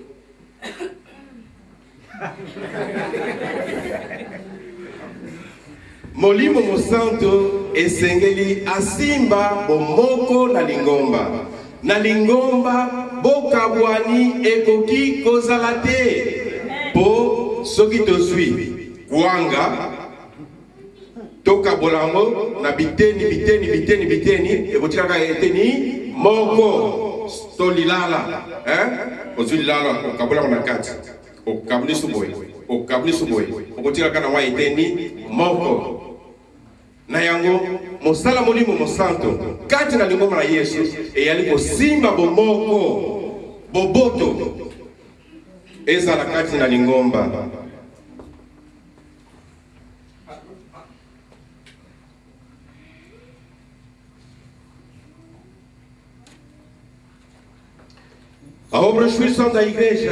Molimo Mosanto esengeli asimba bomoko na lingomba. Na lingomba bokabwani ekoki kozala te. Po soki tozwi kwanga toka bolango na biteni ekotikaka eteni moko tolilala ozwi lilala okabolango na kati okabulisa boye okotikaka na mwa eteni moko na yango mosala molimo mosanto kati na lingomba na Yesu eyali kosimba bomoko boboto ezala kati na lingomba. A obra do Espírito Santo da igreja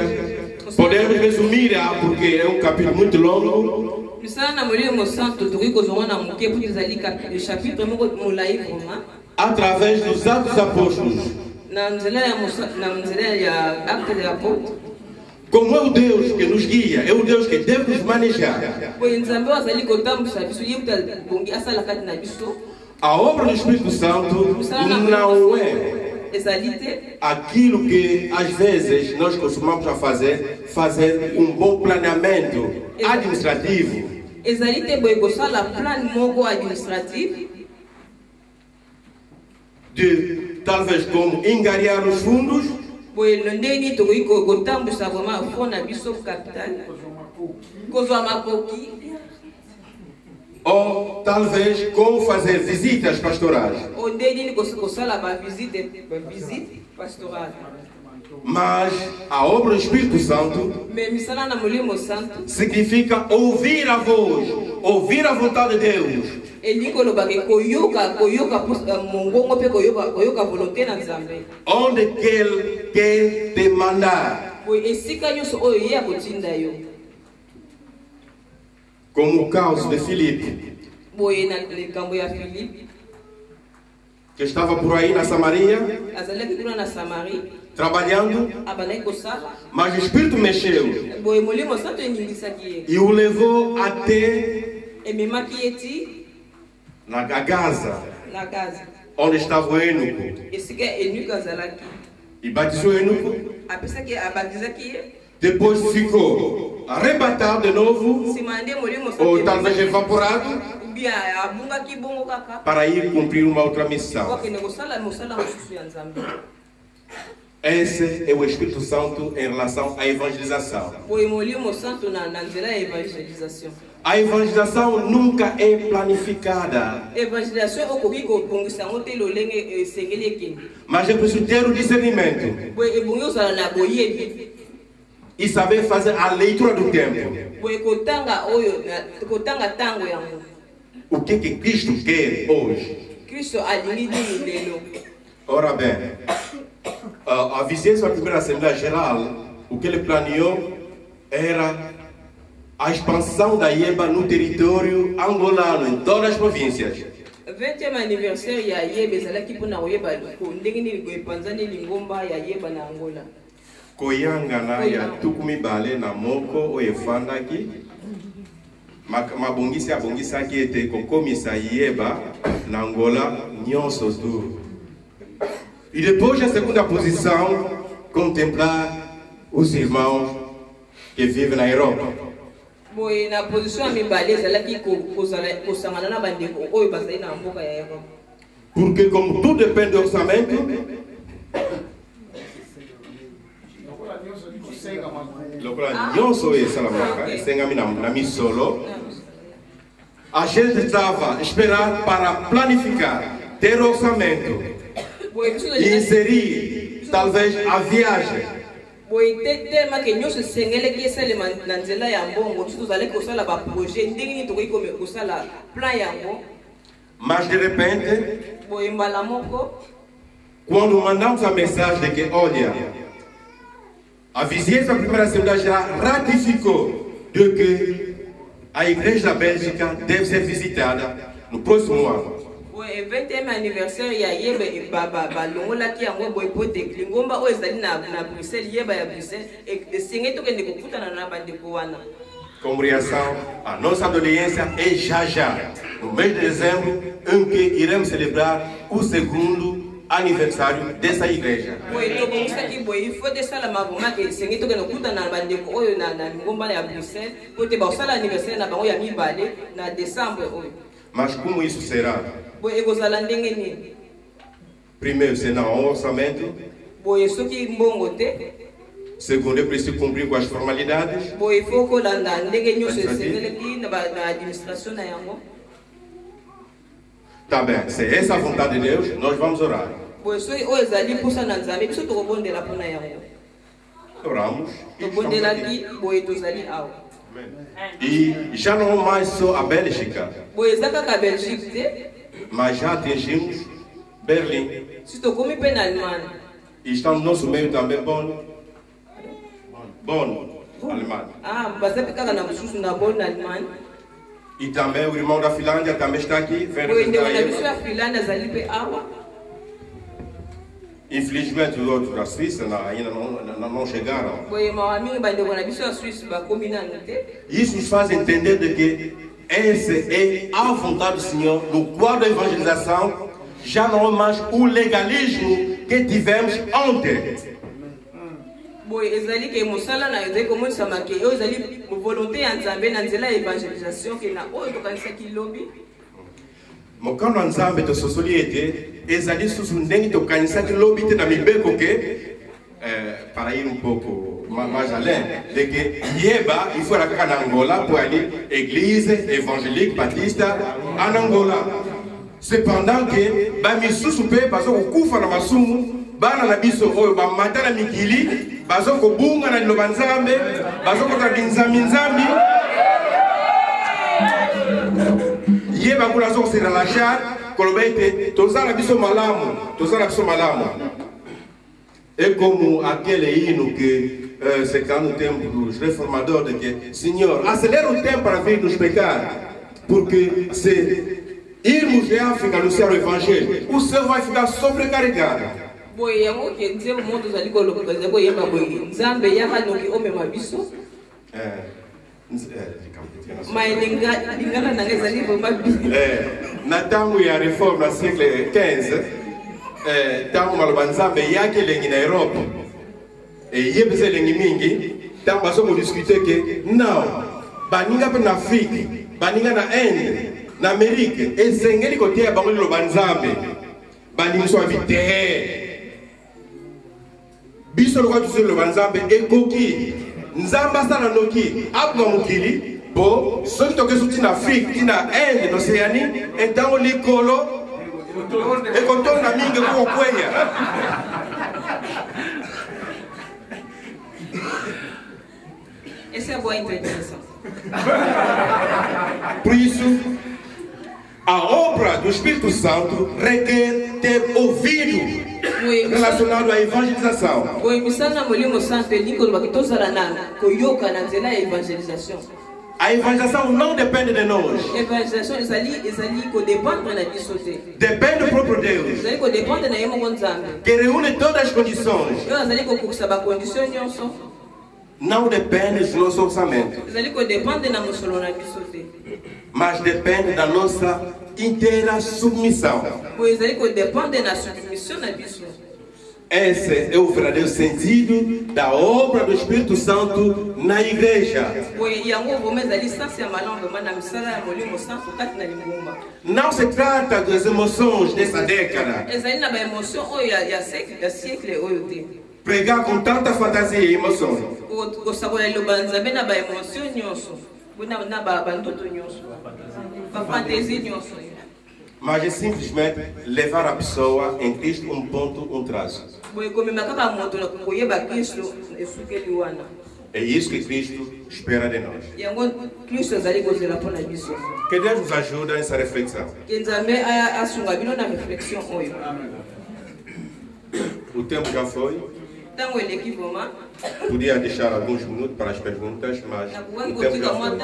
podemos resumir porque é um capítulo muito longo. Através dos Atos Apóstolos. Como é o Deus que nos guia, é o Deus que deve nos manejar. A obra do Espírito Santo não é aquilo que às vezes nós costumamos a fazer um bom planeamento administrativo. De talvez como engariar os fundos. Ou talvez como fazer visitas pastorais. Mas a obra do Espírito Santo significa ouvir a voz, ouvir a vontade de Deus. Onde Ele quer te mandar. Como o caso de Filipe, que estava por aí na Samaria, trabalhando, mas o Espírito mexeu e o levou até na Gaza, onde estava o eunuco, e batizou o eunuco. Depois ficou arrebatado de novo, ou talvez evaporado, para ir cumprir uma outra missão. Esse é o Espírito Santo em relação à evangelização. A evangelização nunca é planificada. Evangelização é o que bongisa ngote lolenge sengeleke. Mas é preciso ter o discernimento Boy e bongosa na boyebi. e saber fazer a leitura do tempo. Boy kotanga oyo kotanga tango yango. O que Cristo quer hoje? Cristo alingi lelo. Ora bem, a vizinhança da primeira Assembleia Geral, o que ele planeou era a expansão da IEBA no território angolano, em todas as províncias. 20e aniversaire ya Yeba ezalaki mpona koyeba ndenge nini koepanzani lingomba ya Yeba na Angola. Koyangana ya tukumi bale na moko oyo efandaki mabongisi abongisaki ete kokomisa IEBA na Angola nyonso tu. E depois a segunda posição, contemplar os irmãos que vivem na Europa. Boy na position ya mibale ezalaki kosangana na bandeko oyo bazali na mboka ya Europe. Porque como tudo depende do orçamento, lokola nyonso esalamaka esengami na misolo, a gente estava esperando para planificar, ter orçamento e inserir talvez a viagem. Boy tellement que nyonso sengeleki esalema na nzela ya mbongo biso tozalaki kosala baprojet ndenge nini tokoki kosala plan yango. Mas de repente, Boy mbala moko quando mandamos a mensagem de que, olha, a vizinhança da primeira Assembleia já ratificou de que a Igreja da Bélgica deve ser visitada no próximo ano. Boy 20e anniversaire ya Yeba balongolaki yango boy pote lingomba oyo ezali na Bruxelles Yeba ya Bruxelles esengeli tokende kokutana na bandeko wana. Como reação, a nossa audiência é já, no mês de dezembro, em que iremos celebrar o segundo aniversário dessa igreja. Boy tobongisaki boy il faut desala mavoma ke esengeli tokende kokutana na bandeko oyo na lingomba ya Bruxelles pote baosala anniversaire na bango ya mibale na décembre oyo. Mas como isso será? Boy ekozala ndenge nini? Primeiro, será um orçamento. Boy soki mbongo te. Segundo, é preciso cumprir com as formalidades. Boy il faut kolanda ndenge nyonso esengeleki na administration na yango. Tá bem, se é essa a vontade de Deus, nós vamos orar. Boy soki oyo ezali mposa na Nzambe biso tokobondela mpona yango. Oramos e estamos Tobondelaki aqui. boy tozali awa. E já não mais só a Bélgica, Boy eza kaka Belgique te. mas já atingimos Berlim. Si tokomi mpe na Allemagne. E está no nosso meio também Bonn, Alemanha. Ah, baza mpe kaka na mosusu na Bonn na Allemagne. E também o irmão da Finlândia também está aqui, vem Boy ndeko na representar biso ele. ya Finlande azali mpe awa. Infelizmente os outros da Suíça ainda não chegaram. Boy mawa mingi bandeko na biso ya Suisse bakomi nanu te. Isso nos faz entender de que essa é a vontade do Senhor no quadro da evangelização, já não é mais o legalismo que tivemos ontem. Boy ezali ke mosala na ezali komonisama ke oyo ezali volonté ya Nzambe na nzela ya evangelisation ke na oyo tokanisaki lobi. Mokano nzambe tososoli ete ezali susu ndenge tokanisaki lobi te na mibeko ke para ir um pouco mais além de que Yeba il faut kaka na Angola pour aller église évangélique baptiste en Angola. Cependant que ba misusu pe bazo kokufa na masumu bana na biso oyo ba mata na mikili bazo kobunga na liloba nzambe bazo kota binzambi Yeba kula zo sera la chat koloba ete tozala biso malamu et comme aquele hino que c'est quand o tempo dos reformadores de que Senhor acelera o tempo para vir nos pecar porque se irmos de África anunciar o evangelho o céu vai ficar sobrecarregado. Boy yango ke nzembo moto ezali koloba ezali koyeba boy Nzambe yaka noki omema biso. Lingala nanga ezali vraiment bien. Na tango ya reforme na siècle 15 tango maloba nzambe yaki elengi na Europe eyebisa elengi mingi tango bazomodiscute ke non baninga mpe na Afrique baninga na Inde na Amérique esengeli koteya bango liloba nzambe bandimiso babi te biso lokola biso liloba nzambe ekoki nzambe asala noki abunga mokili Bom, só que toque isso na África, na Índia, na Oceania, então o licolo e contorna a minha com a coelha. Essa é a boa interpretação. Por isso, a obra do Espírito Santo requer ter ouvido relacionado à evangelização. O emissão na Molimo Santo é língua que todos na coioca na zela evangelização. A evangelização não depende de nós. A evangelização é ali que depende da dissocia. Depende do próprio Deus. É ali que depende da emo gonzambe. Que reúne todas as condições. Eu ali que custa a condição nhoso. Não depende do nosso orçamento. É ali que depende da nossa lona dissocia. Mas depende da nossa inteira submissão. Pois é ali que depende da submissão na dissocia. Esse é o verdadeiro sentido da obra do Espírito Santo na igreja. Não se trata das emoções dessa década. Pregar com tanta fantasia e emoção. Mas é simplesmente levar a pessoa em Cristo um ponto, um traço. É isso que Cristo espera de nós. Que Deus nos ajude nessa reflexão. O tempo já foi. Podia deixar alguns minutos para as perguntas, mas o tempo já foi.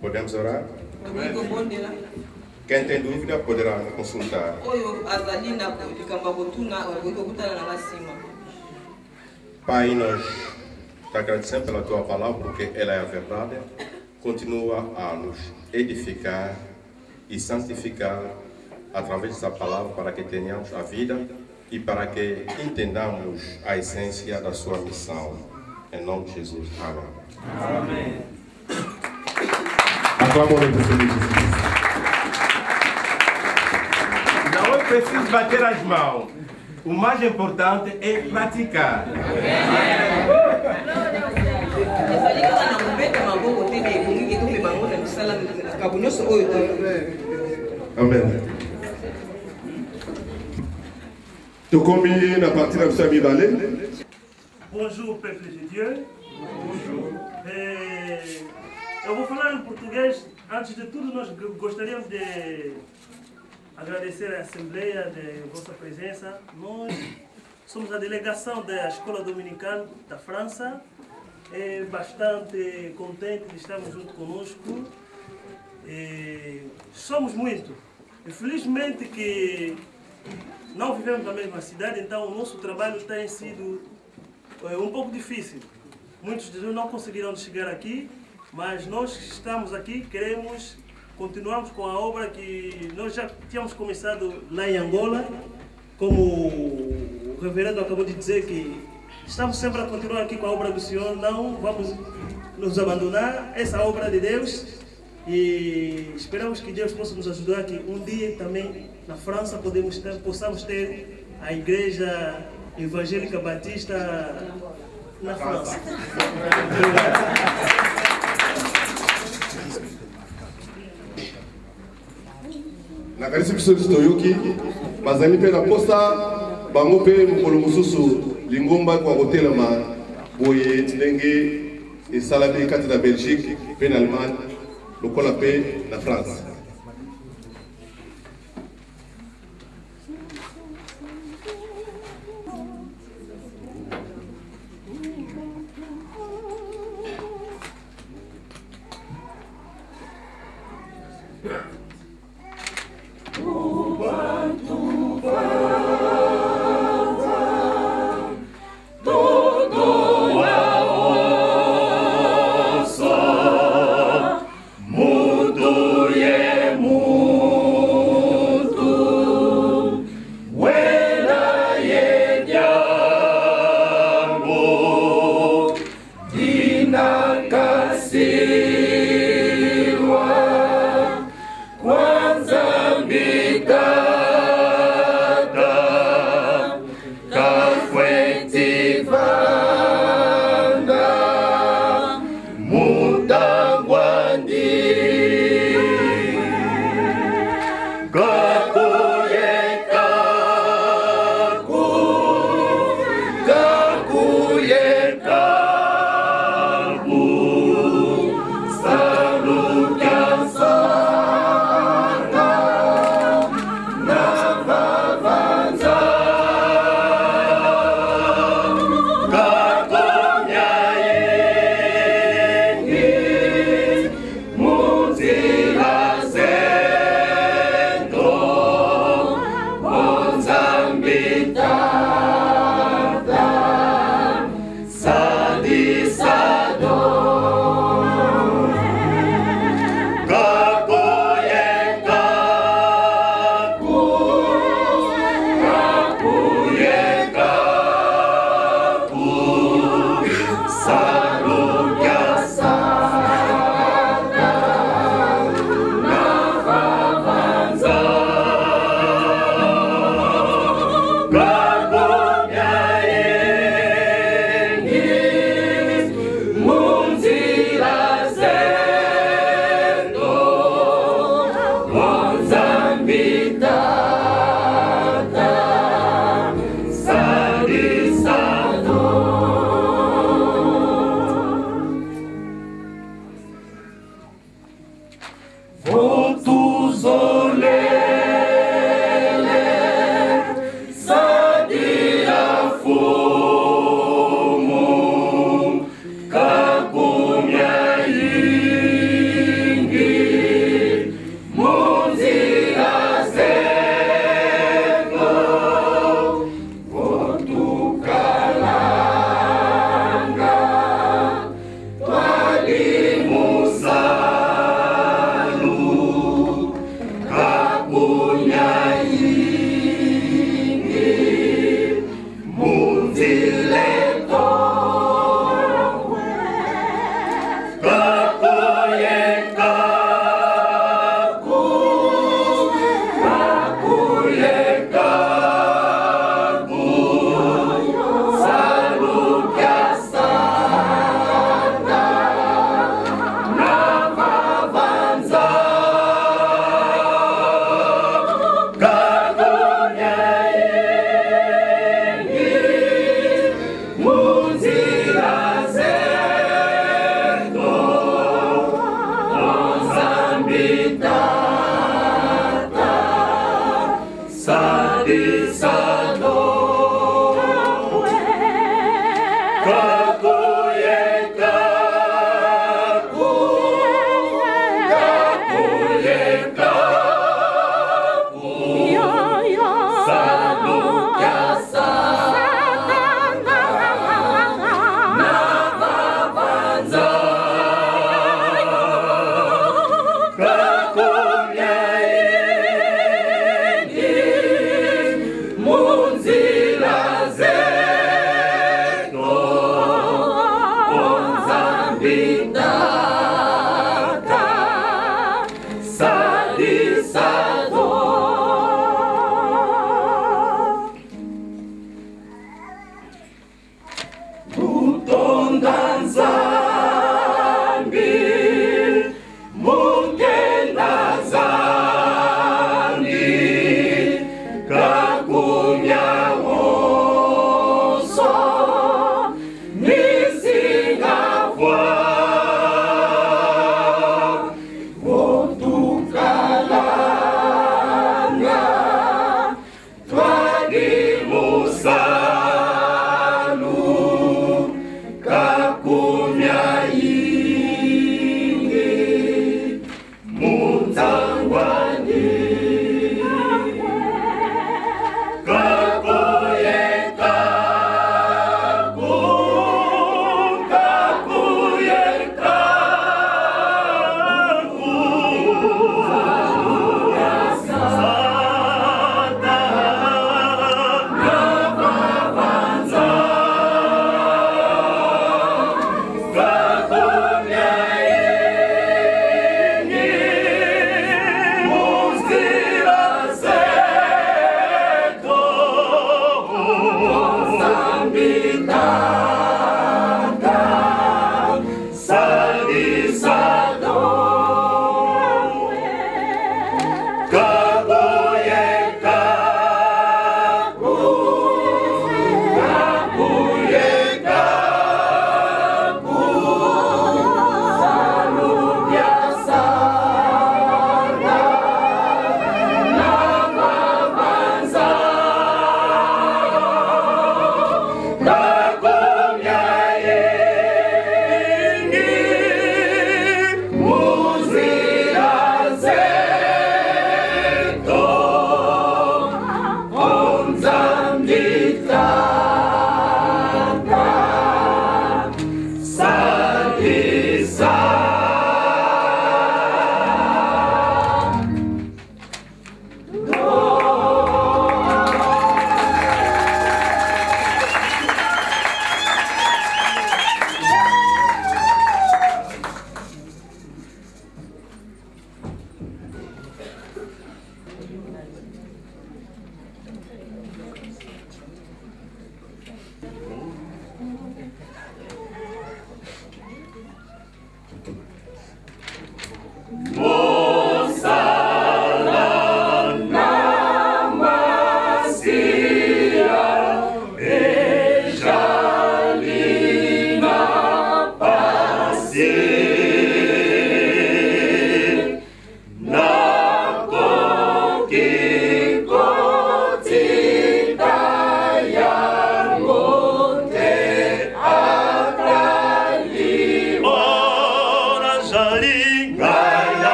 Podemos orar? Quem tem dúvida poderá me consultar. Pai, nós te agradecemos pela tua palavra, porque ela é a verdade. Continua a nos edificar e santificar através dessa palavra para que tenhamos a vida e para que entendamos a essência da sua missão. Em nome de Jesus. Amém. Amém. Não é preciso bater as mãos. O mais importante é praticar. Amém. Tu combines na partie de Sami Valé. Bonjour, peuple de Dieu. Bonjour. Eu vou falar em português. Antes de tudo, nós gostaríamos de agradecer à Assembleia de vossa presença. Nós somos a delegação da Escola Dominical da França. É bastante contente de estarmos junto conosco. Somos muito. Infelizmente que não vivemos na mesma cidade, então o nosso trabalho tem sido um pouco difícil. Muitos de nós não conseguiram chegar aqui, mas nós estamos aqui, continuamos com a obra que nós já tínhamos começado lá em Angola, como o reverendo acabou de dizer, que estamos sempre a continuar aqui com a obra do Senhor, não vamos nos abandonar, essa obra de Deus, e esperamos que Deus possa nos ajudar que um dia também na França possamos ter a Igreja Evangélica Batista na França. Na carência de pessoas estou aqui, mas ali pela posta, bango pe mukolo mususu lingomba kwa hotel ma boye ndenge e salabi kati da Belgique pe na Allemagne lokola pe na France. Mudo Nisinga voix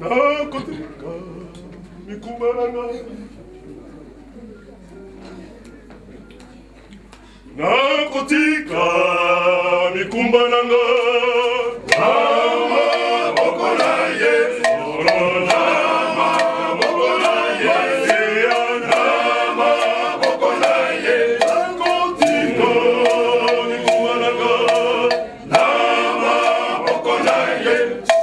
nakotika mikumbananga nakotika mikumbananga amaboko na Yesu amaboko na Yesu amaboko na Yesu nakotika mikumbananga amaboko na Yesu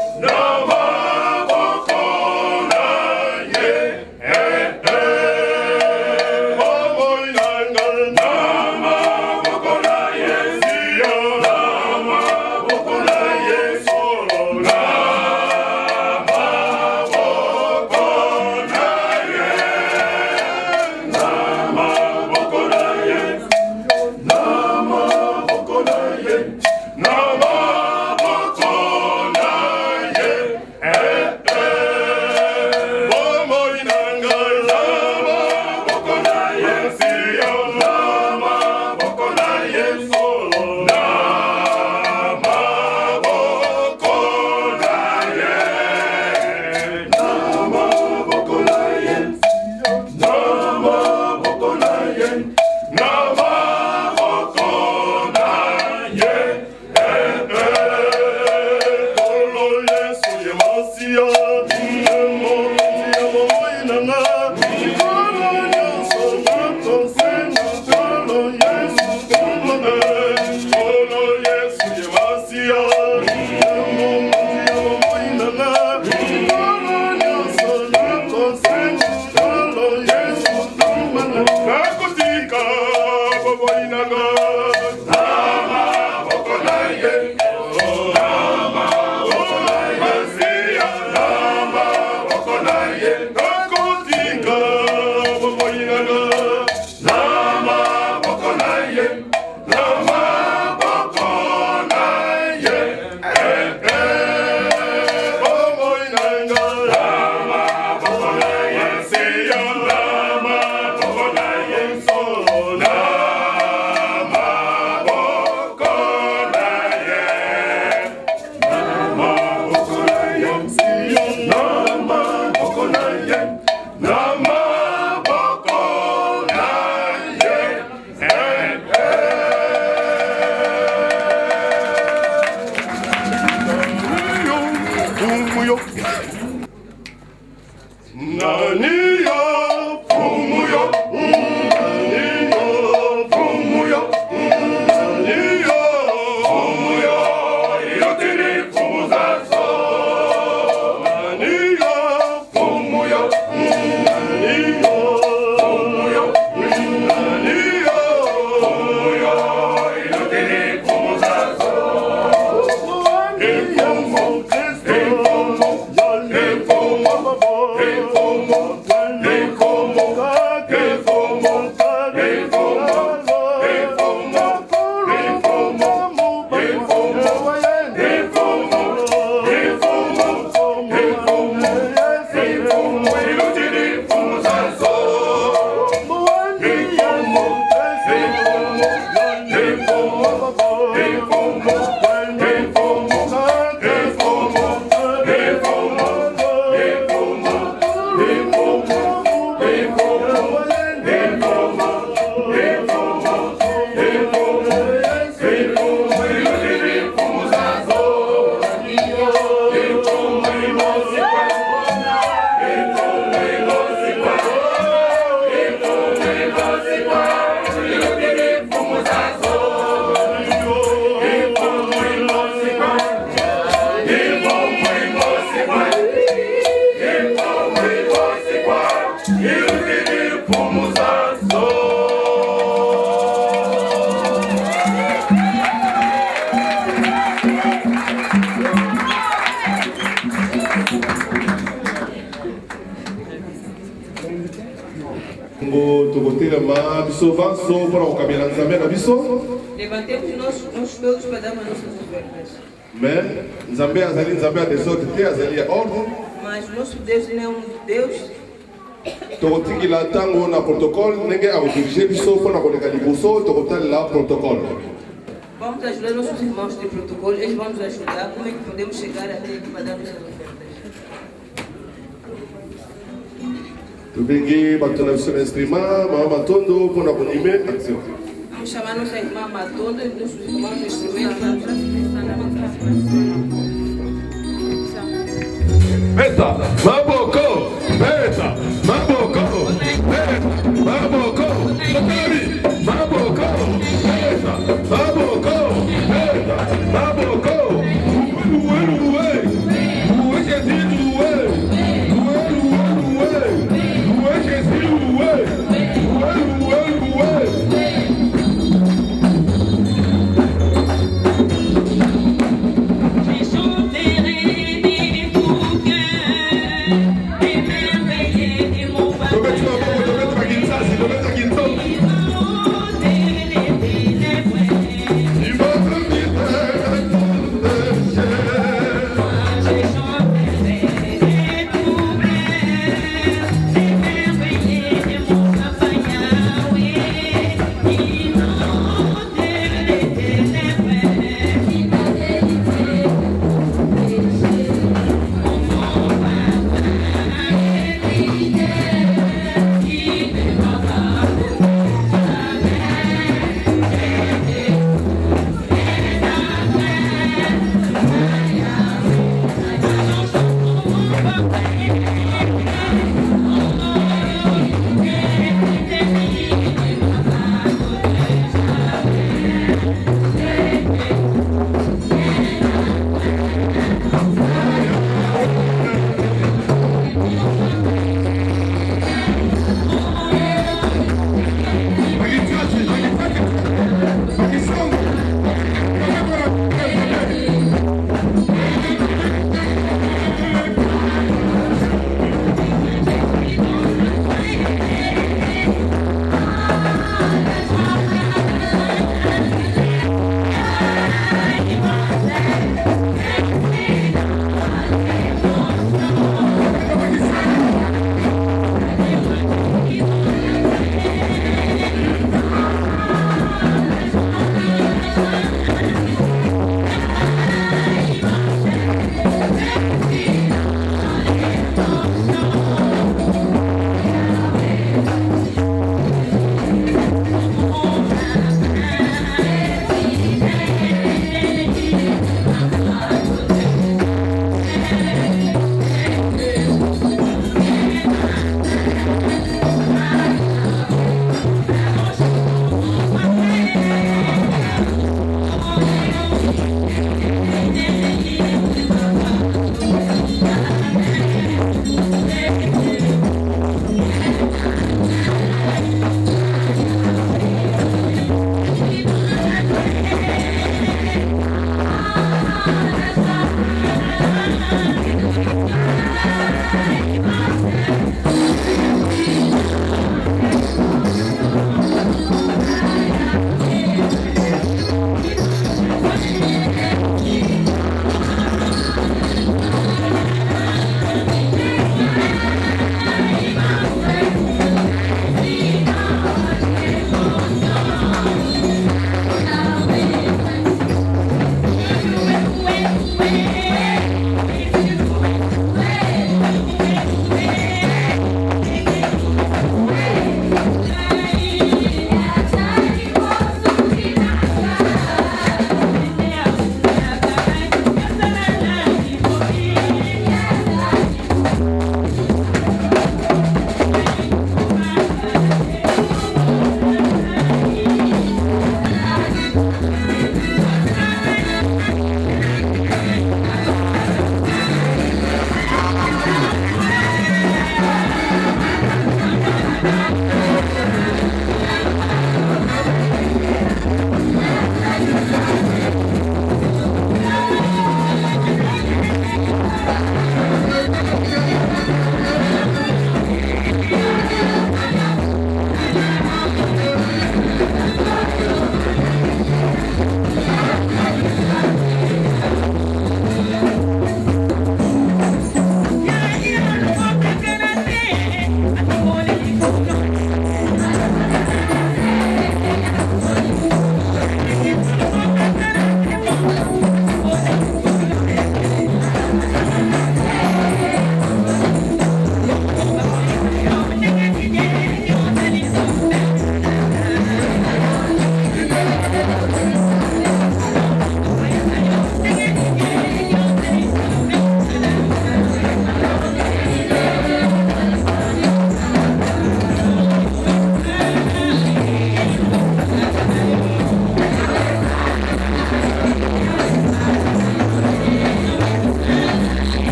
Levantemos nossos todos para dar nossas ofertas. Mais Nzambe azali Nzambe a desordre te azali a ordre. Mas nosso Deus não é Deus. Tokotikila tango na protocole ndenge akodirige biso mpona koleka liboso tokotalela protocole. Vamos ajudar nossos irmãos de protocolo, eles vão nos ajudar. Como é que podemos chegar até aqui para dar nossas ofertas? Tubingi batona biso na instrument, mama matondo pona konime action. Nous chamons nos segments matondo et nous souvent nous Beta, maboko, beta, maboko, beta, maboko, Totari, maboko, beta, maboko, beta, maboko, J'ai chanté des bouquins.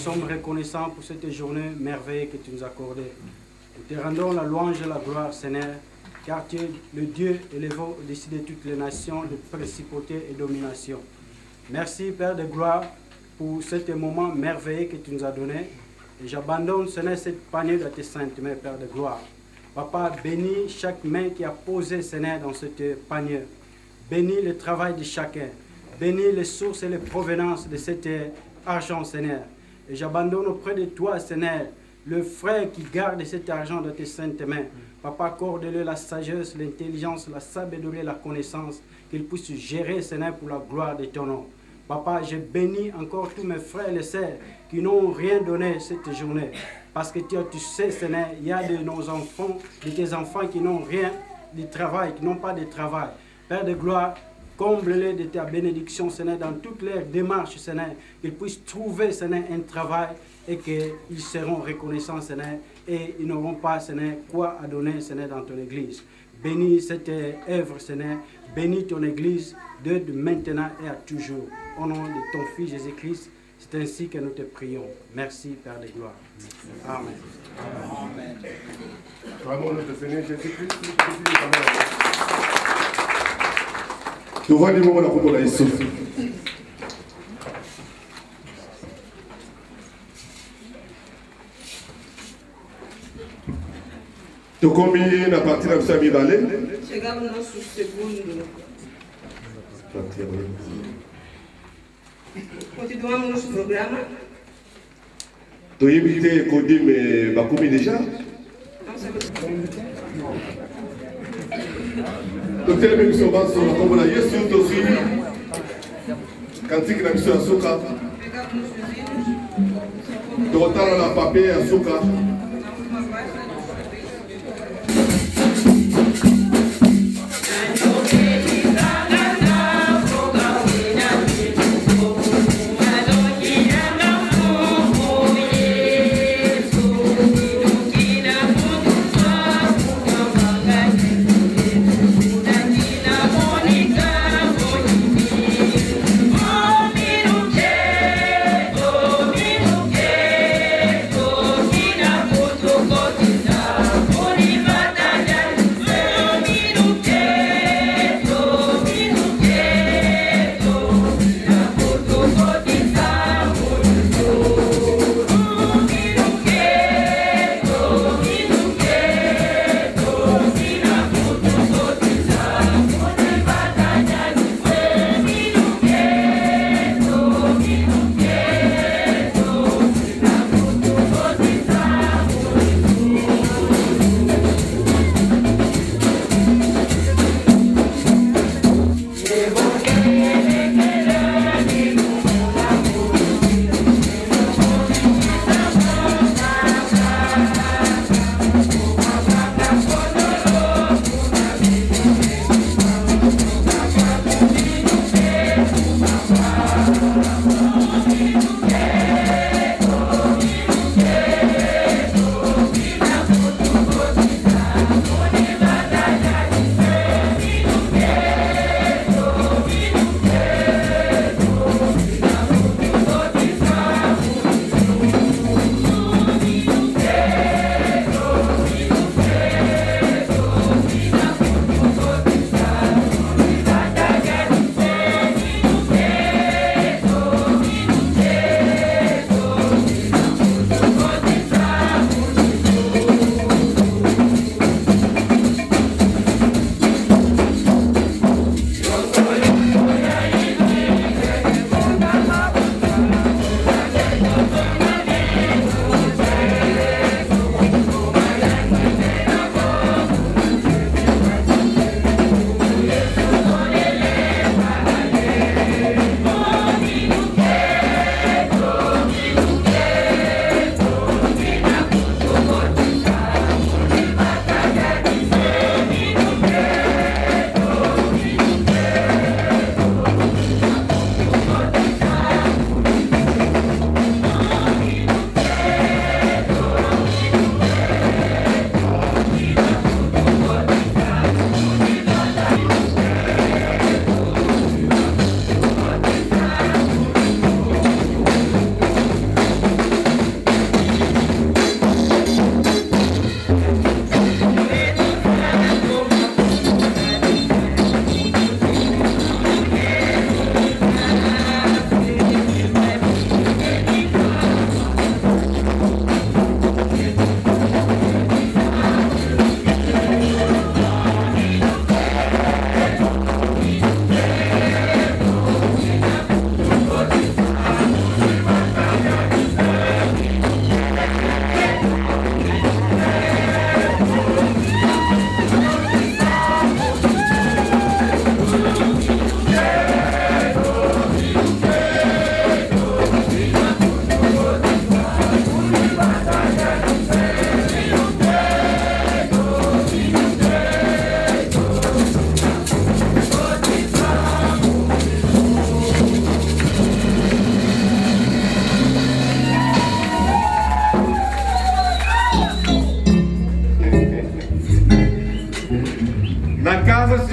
sommes reconnaissants pour cette journée merveilleuse que tu nous as accordée. Nous te rendons la louange et la gloire, Seigneur, car tu es le Dieu élevé au-dessus de toutes les nations, de principautés et dominations. Merci, Père de gloire, pour ce moment merveilleux que tu nous as donné. Et j'abandonne, Seigneur, cette panier de tes saintes mains, Père de gloire. Papa, bénis chaque main qui a posé, Seigneur, dans cette panier. Bénis le travail de chacun. Bénis les sources et les provenances de cet argent, Seigneur. Et j'abandonne auprès de toi, Seigneur, le frère qui garde cet argent dans tes saintes mains. Papa, accorde-lui la sagesse, l'intelligence, la sablier, la connaissance, qu'il puisse gérer, Seigneur, pour la gloire de ton nom. Papa, je bénis encore tous mes frères et sœurs qui n'ont rien donné cette journée. Parce que tu sais, Seigneur, il y a de nos enfants, de tes enfants qui n'ont rien de travail, qui n'ont pas de travail. Père de gloire, comble-les de ta bénédiction, Seigneur, dans toutes leurs démarches, Seigneur, qu'ils puissent trouver, Seigneur, un travail et qu'ils seront reconnaissants, Seigneur, et ils n'auront pas, Seigneur, quoi à donner, Seigneur, dans ton Église. Bénis cette œuvre, Seigneur, bénis ton Église de maintenant et à toujours. Au nom de ton Fils Jésus-Christ, c'est ainsi que nous te prions. Merci, Père de gloire. Amen. Amen. Vraiment, notre Seigneur Jésus-Christ, tu vois les moments où on a Jésus. Tu combien à partir de ça, Mivalé? Chegamos no nosso segundo. Continuamos nosso programa. Tu as invité Kodim Bakoumi déjà? Donc, tu as mis sur base sur la commune. Il y a surtout aussi quand tu as mis sur la souka. Tu retard la papier à souka.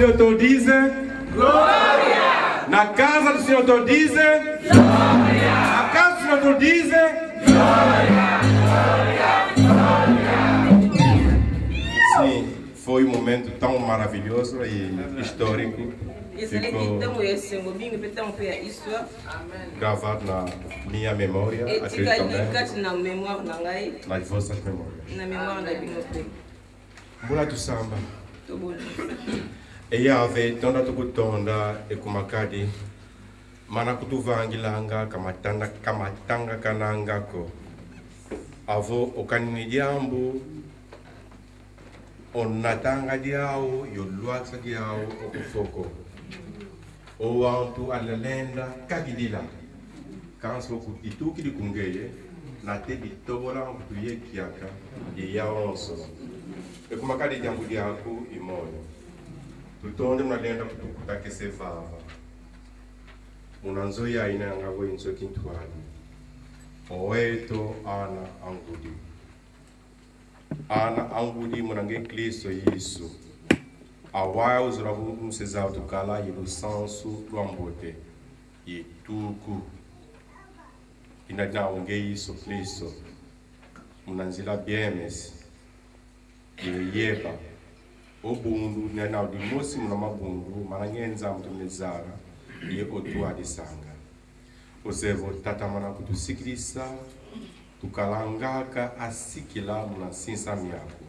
Senhor todos dizem? Glória! Na casa do Senhor todos dizem? Glória! Na casa do Senhor todos dizem? Glória! Sim, foi um momento tão maravilhoso e histórico. Ficou gravado na minha memória, acredito também nas vossas memórias. Boa do samba. E ave tonda tukutonda ekumakadi manakutuvangilanga kamatanga kanangako avo okanini diambu onatanga diao yolwaksa diao okufoko o wantu alalenda kagidila kanso kutitu kidi kungeye na te bitobola kutuye kiaka ya onso ekumakadi jambu diako imoyo tutonde mnalenda kutukutakese vava unanzo ya ina ngabo inso kintwali oweto ana angudi munange Kristo Yesu awa uzurabu msezao tukala yilu sansu lwambote yituku inadina unge Yesu Kristo munanzila biemes yeba obundu nena udimosi muna mabundu mananyenza mtumezara ye otua disanga osevo tata mana kutusikilisa tukalangaka asikila muna sinsa miyako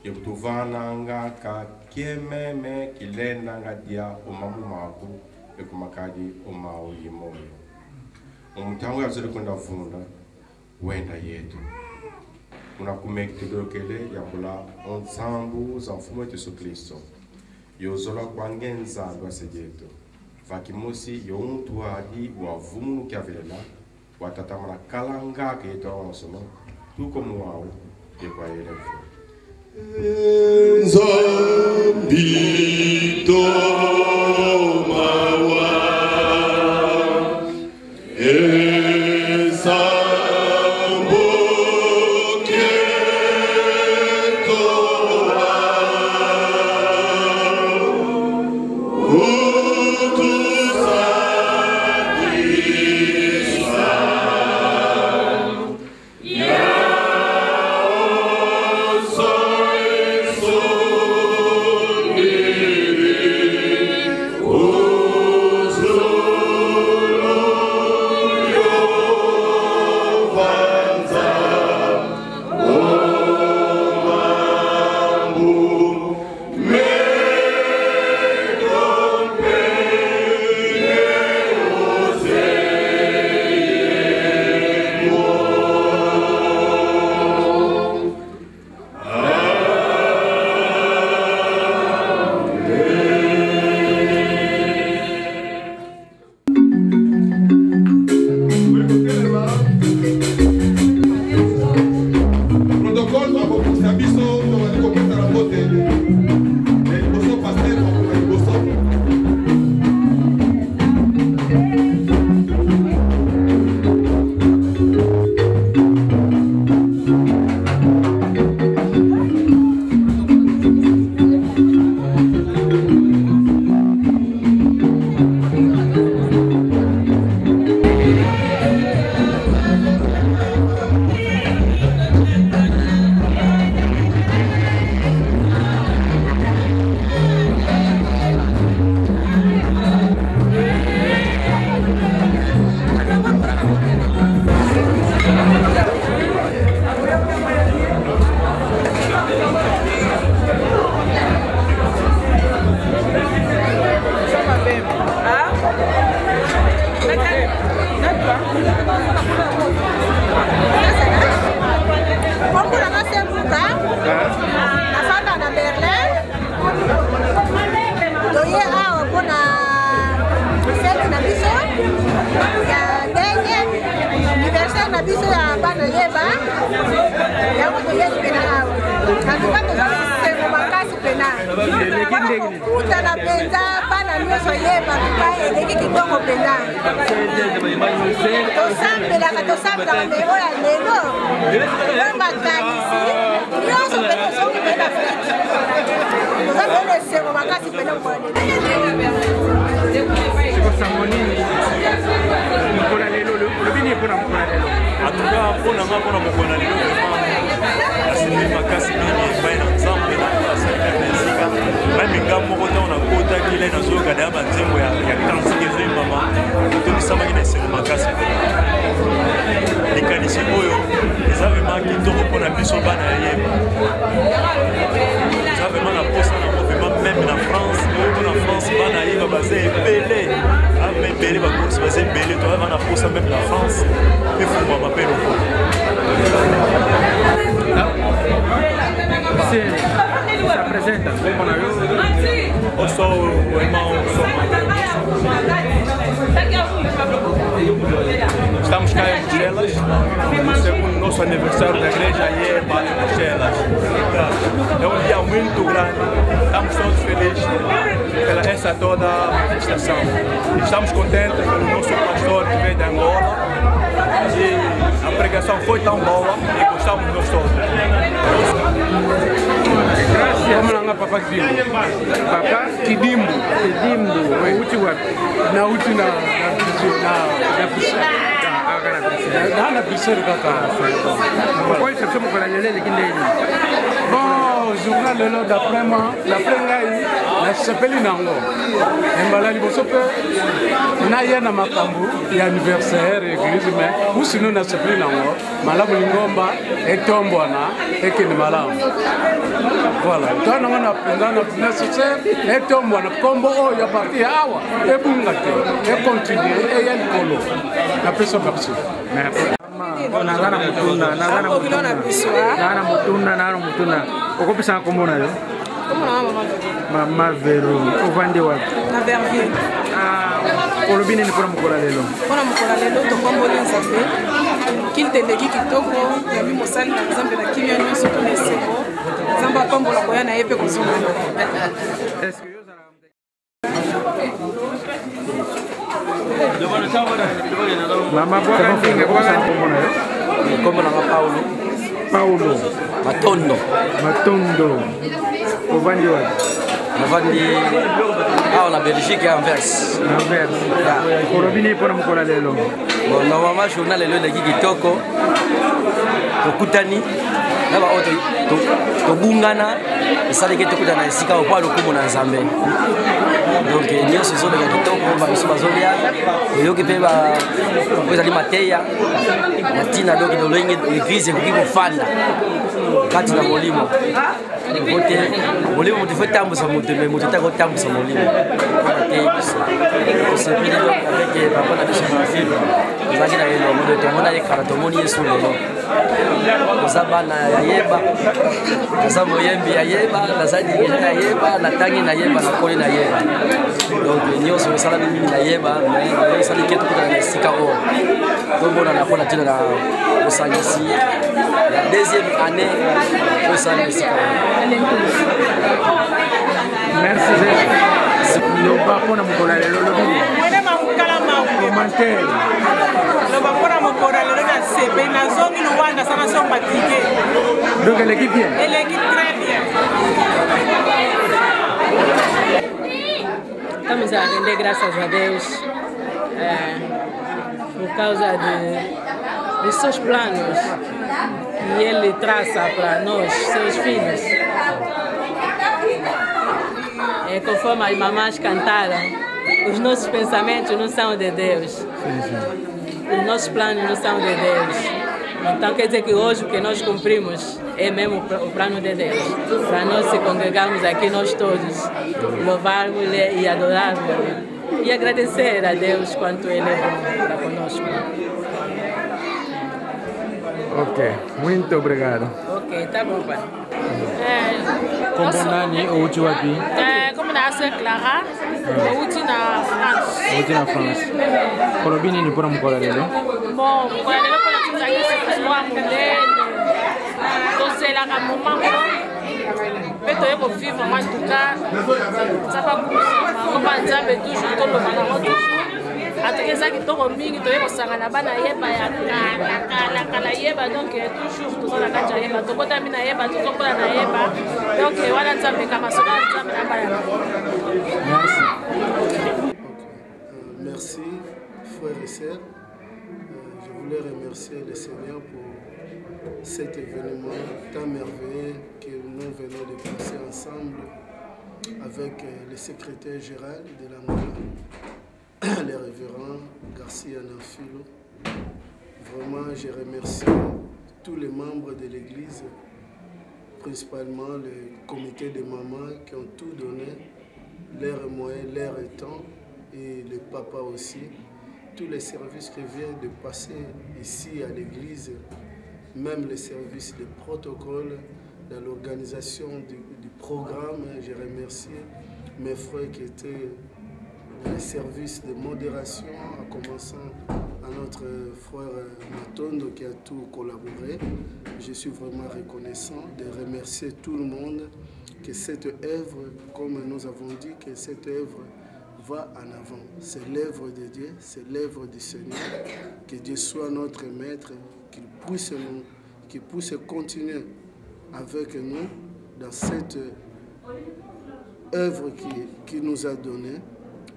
ye kutuvana ngaka kiememe kilenda ngadia omamu mako ekumakadi omao yimoyo omutango yazole kwenda vunda wenda yetu unakumekitudokele yambula onsambu za mfumo wetu Yesu Kristo yozola kwangenza lwasejeto vakimosi yomuntu adi wavumu kyavelela watatamana kalanga keto onsono tuko muwao yekwa elefu Nzambito mawa Estamos cá em Bruxelas, segundo nosso aniversário da igreja Ieba em Bruxelas. É um dia muito grande, estamos todos felizes pela essa toda manifestação. Estamos contentes pelo nosso pastor que veio de Angola e a pregação foi tão boa e gostamos nós todos. Vamos lá, Papa Kidimbo. Papa Kidimbo. O último na última na piscina kaka. Pourquoi il fait pour la lele kindeni? Bon, journal lelo d'après moi, d'après ngai na sepeli nango. Embala liboso pe na yena makambu ya anniversaire église mais usino na sepeli nango. Malamu lingomba etombwana ekini malamu. Voilà, toi non on a pendant nécessaire etombwana kombo oyo parti awa ebungate e continuer e yen kolo. La personne merci. Nagana mutuna. Okopisa komona yo. Mama Vero, ovande wapi? Na Verviers. Olobine ni pona mukola lelo. Pona mukola lelo to komboli nzambe. Kiltendeki kitoko ya mimosali na nzambe na kimia nyonso to neseko. Nzamba kombola koya na yepe kozonga. Est-ce que Mama bwana ndinga bwana komona yo. Komona nga Paulo Matondo ovandi wapi? Navandi awa na Belgique à Anvers. Olobine pona mukola lelo. Bon, normalement journal lelo eleki kitoko tokutani na baoto tobungana esalaki tokutana esika opo lokumu na nzambe. Donc nyonso ezoleka kitoko babiso bazolia oyoki mpe ezali mateya matina donc lolenge église ekoki kofanda kati na molimo kote molimo moto efo tambusa moto me moto taka otambusa molimo mateyi biso tosepeli donc avec papa na biso na filme ezalaki na elongo de tomona yekala tomoni yesu lelo toza bana ya yeba naza moyembi ya yeba naza dirige na yeba natangi na yeba nakoli na yeba donc nyonso esalami mingi na yeba esaliki tokutana na esika oyo tomonana mpona ntina na osangisi ya deuxième année osala na esika oyo. Merci. Loba mpona mokola lelo lobi commentaire loba mpona mokola lelo na sepe nazongi luwanda sana somba tike. Donc elle est bien. Elle est très bien. Estamos a render graças a Deus por causa de seus planos que Ele traça para nós, seus filhos. Conforme as mamães cantaram, os nossos pensamentos não são de Deus. Os nossos planos não são de Deus. Então quer dizer que hoje o que nós cumprimos é mesmo o plano de Deus. Para nós se congregarmos aqui, nós todos, louvarmos-lhe e adorarmos-lhe. E agradecer a Deus quanto Ele é bom para conosco. Ok, muito obrigado. Ok, tá bom, pai. Como nani ou Uchiwapi? Como na Clara, Uchi na France. Uchi na France. Kolobini ni pona mukola lelo? Bon, mukola lelo pona tuzaki sikuwa mulele. Tozelaka momamo. Pe toye kovivre moi en tout cas. Ça va pour ça. Comme Nzambe toujours tolobaka toujours. atoki eza kitoko mingi toye kosangana bana yeba ya kala yeba donc toujours toza na kati ya yeba tokotami na yeba tozokola na yeba donc wana nzambe kamasola nzambe na bana. Merci frères et sœurs. Je voulais remercier le Seigneur pour cet événement tant merveilleux que nous venons de passer ensemble avec le secrétaire général de l'Angola, le révérend Garcia Nafilo. Vraiment, je remercie tous les membres de l'Église, principalement le comité des mamans qui ont tout donné, leurs moyens, leur temps, et le papa aussi. Tous les services qui viennent de passer ici à l'église, même les services de protocole, dans l'organisation du programme. Je remercie mes frères qui étaient dans les services de modération, en commençant à notre frère Matondo qui a tout collaboré. Je suis vraiment reconnaissant de remercier tout le monde, que cette œuvre, comme nous avons dit, que cette œuvre va en avant. C'est l'œuvre de Dieu, c'est l'œuvre du Seigneur. Que Dieu soit notre maître, qu'il puisse continuer avec nous dans cette œuvre qu'il nous a donnée.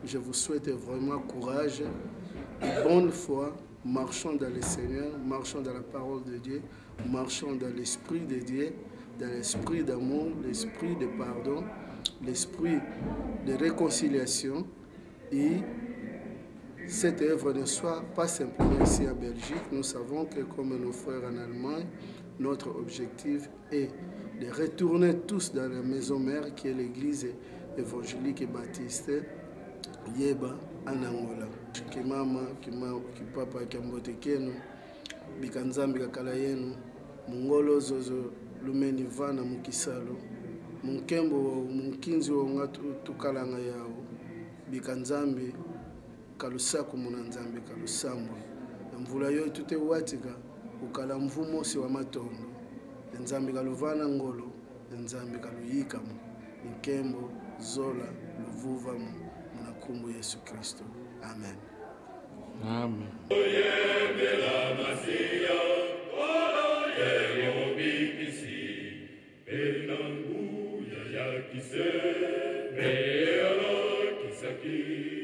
Je vous souhaite vraiment courage et bonne foi. Marchons dans le Seigneur, marchons dans la parole de Dieu, marchons dans l'esprit de Dieu, dans l'esprit d'amour, l'esprit de pardon, l'esprit de réconciliation. Et cette œuvre ne soit pas simplement ici en Belgique. Nous savons que comme nos frères en Allemagne, notre objectif est de retourner tous dans la maison mère qui est l'église évangélique et baptiste Yeba en Angola. Ki mama, ki papa, ki mbote kenu, bikanzambi kakala yenu, mungolo zozo lumeni vana mukisalo, munkembo munkinzi wa ngatu tukalanga yao, bikanzambi kalusaku muna nzambi kalusambwe. Mvula yo tute watika ukala mvumo si wa matondo. Nzambi kaluvana ngolo, nzambi kaluyikamu, nkembo zola luvuvamu munakumbu Yesu Kristo. Amen. Amen. Kisaki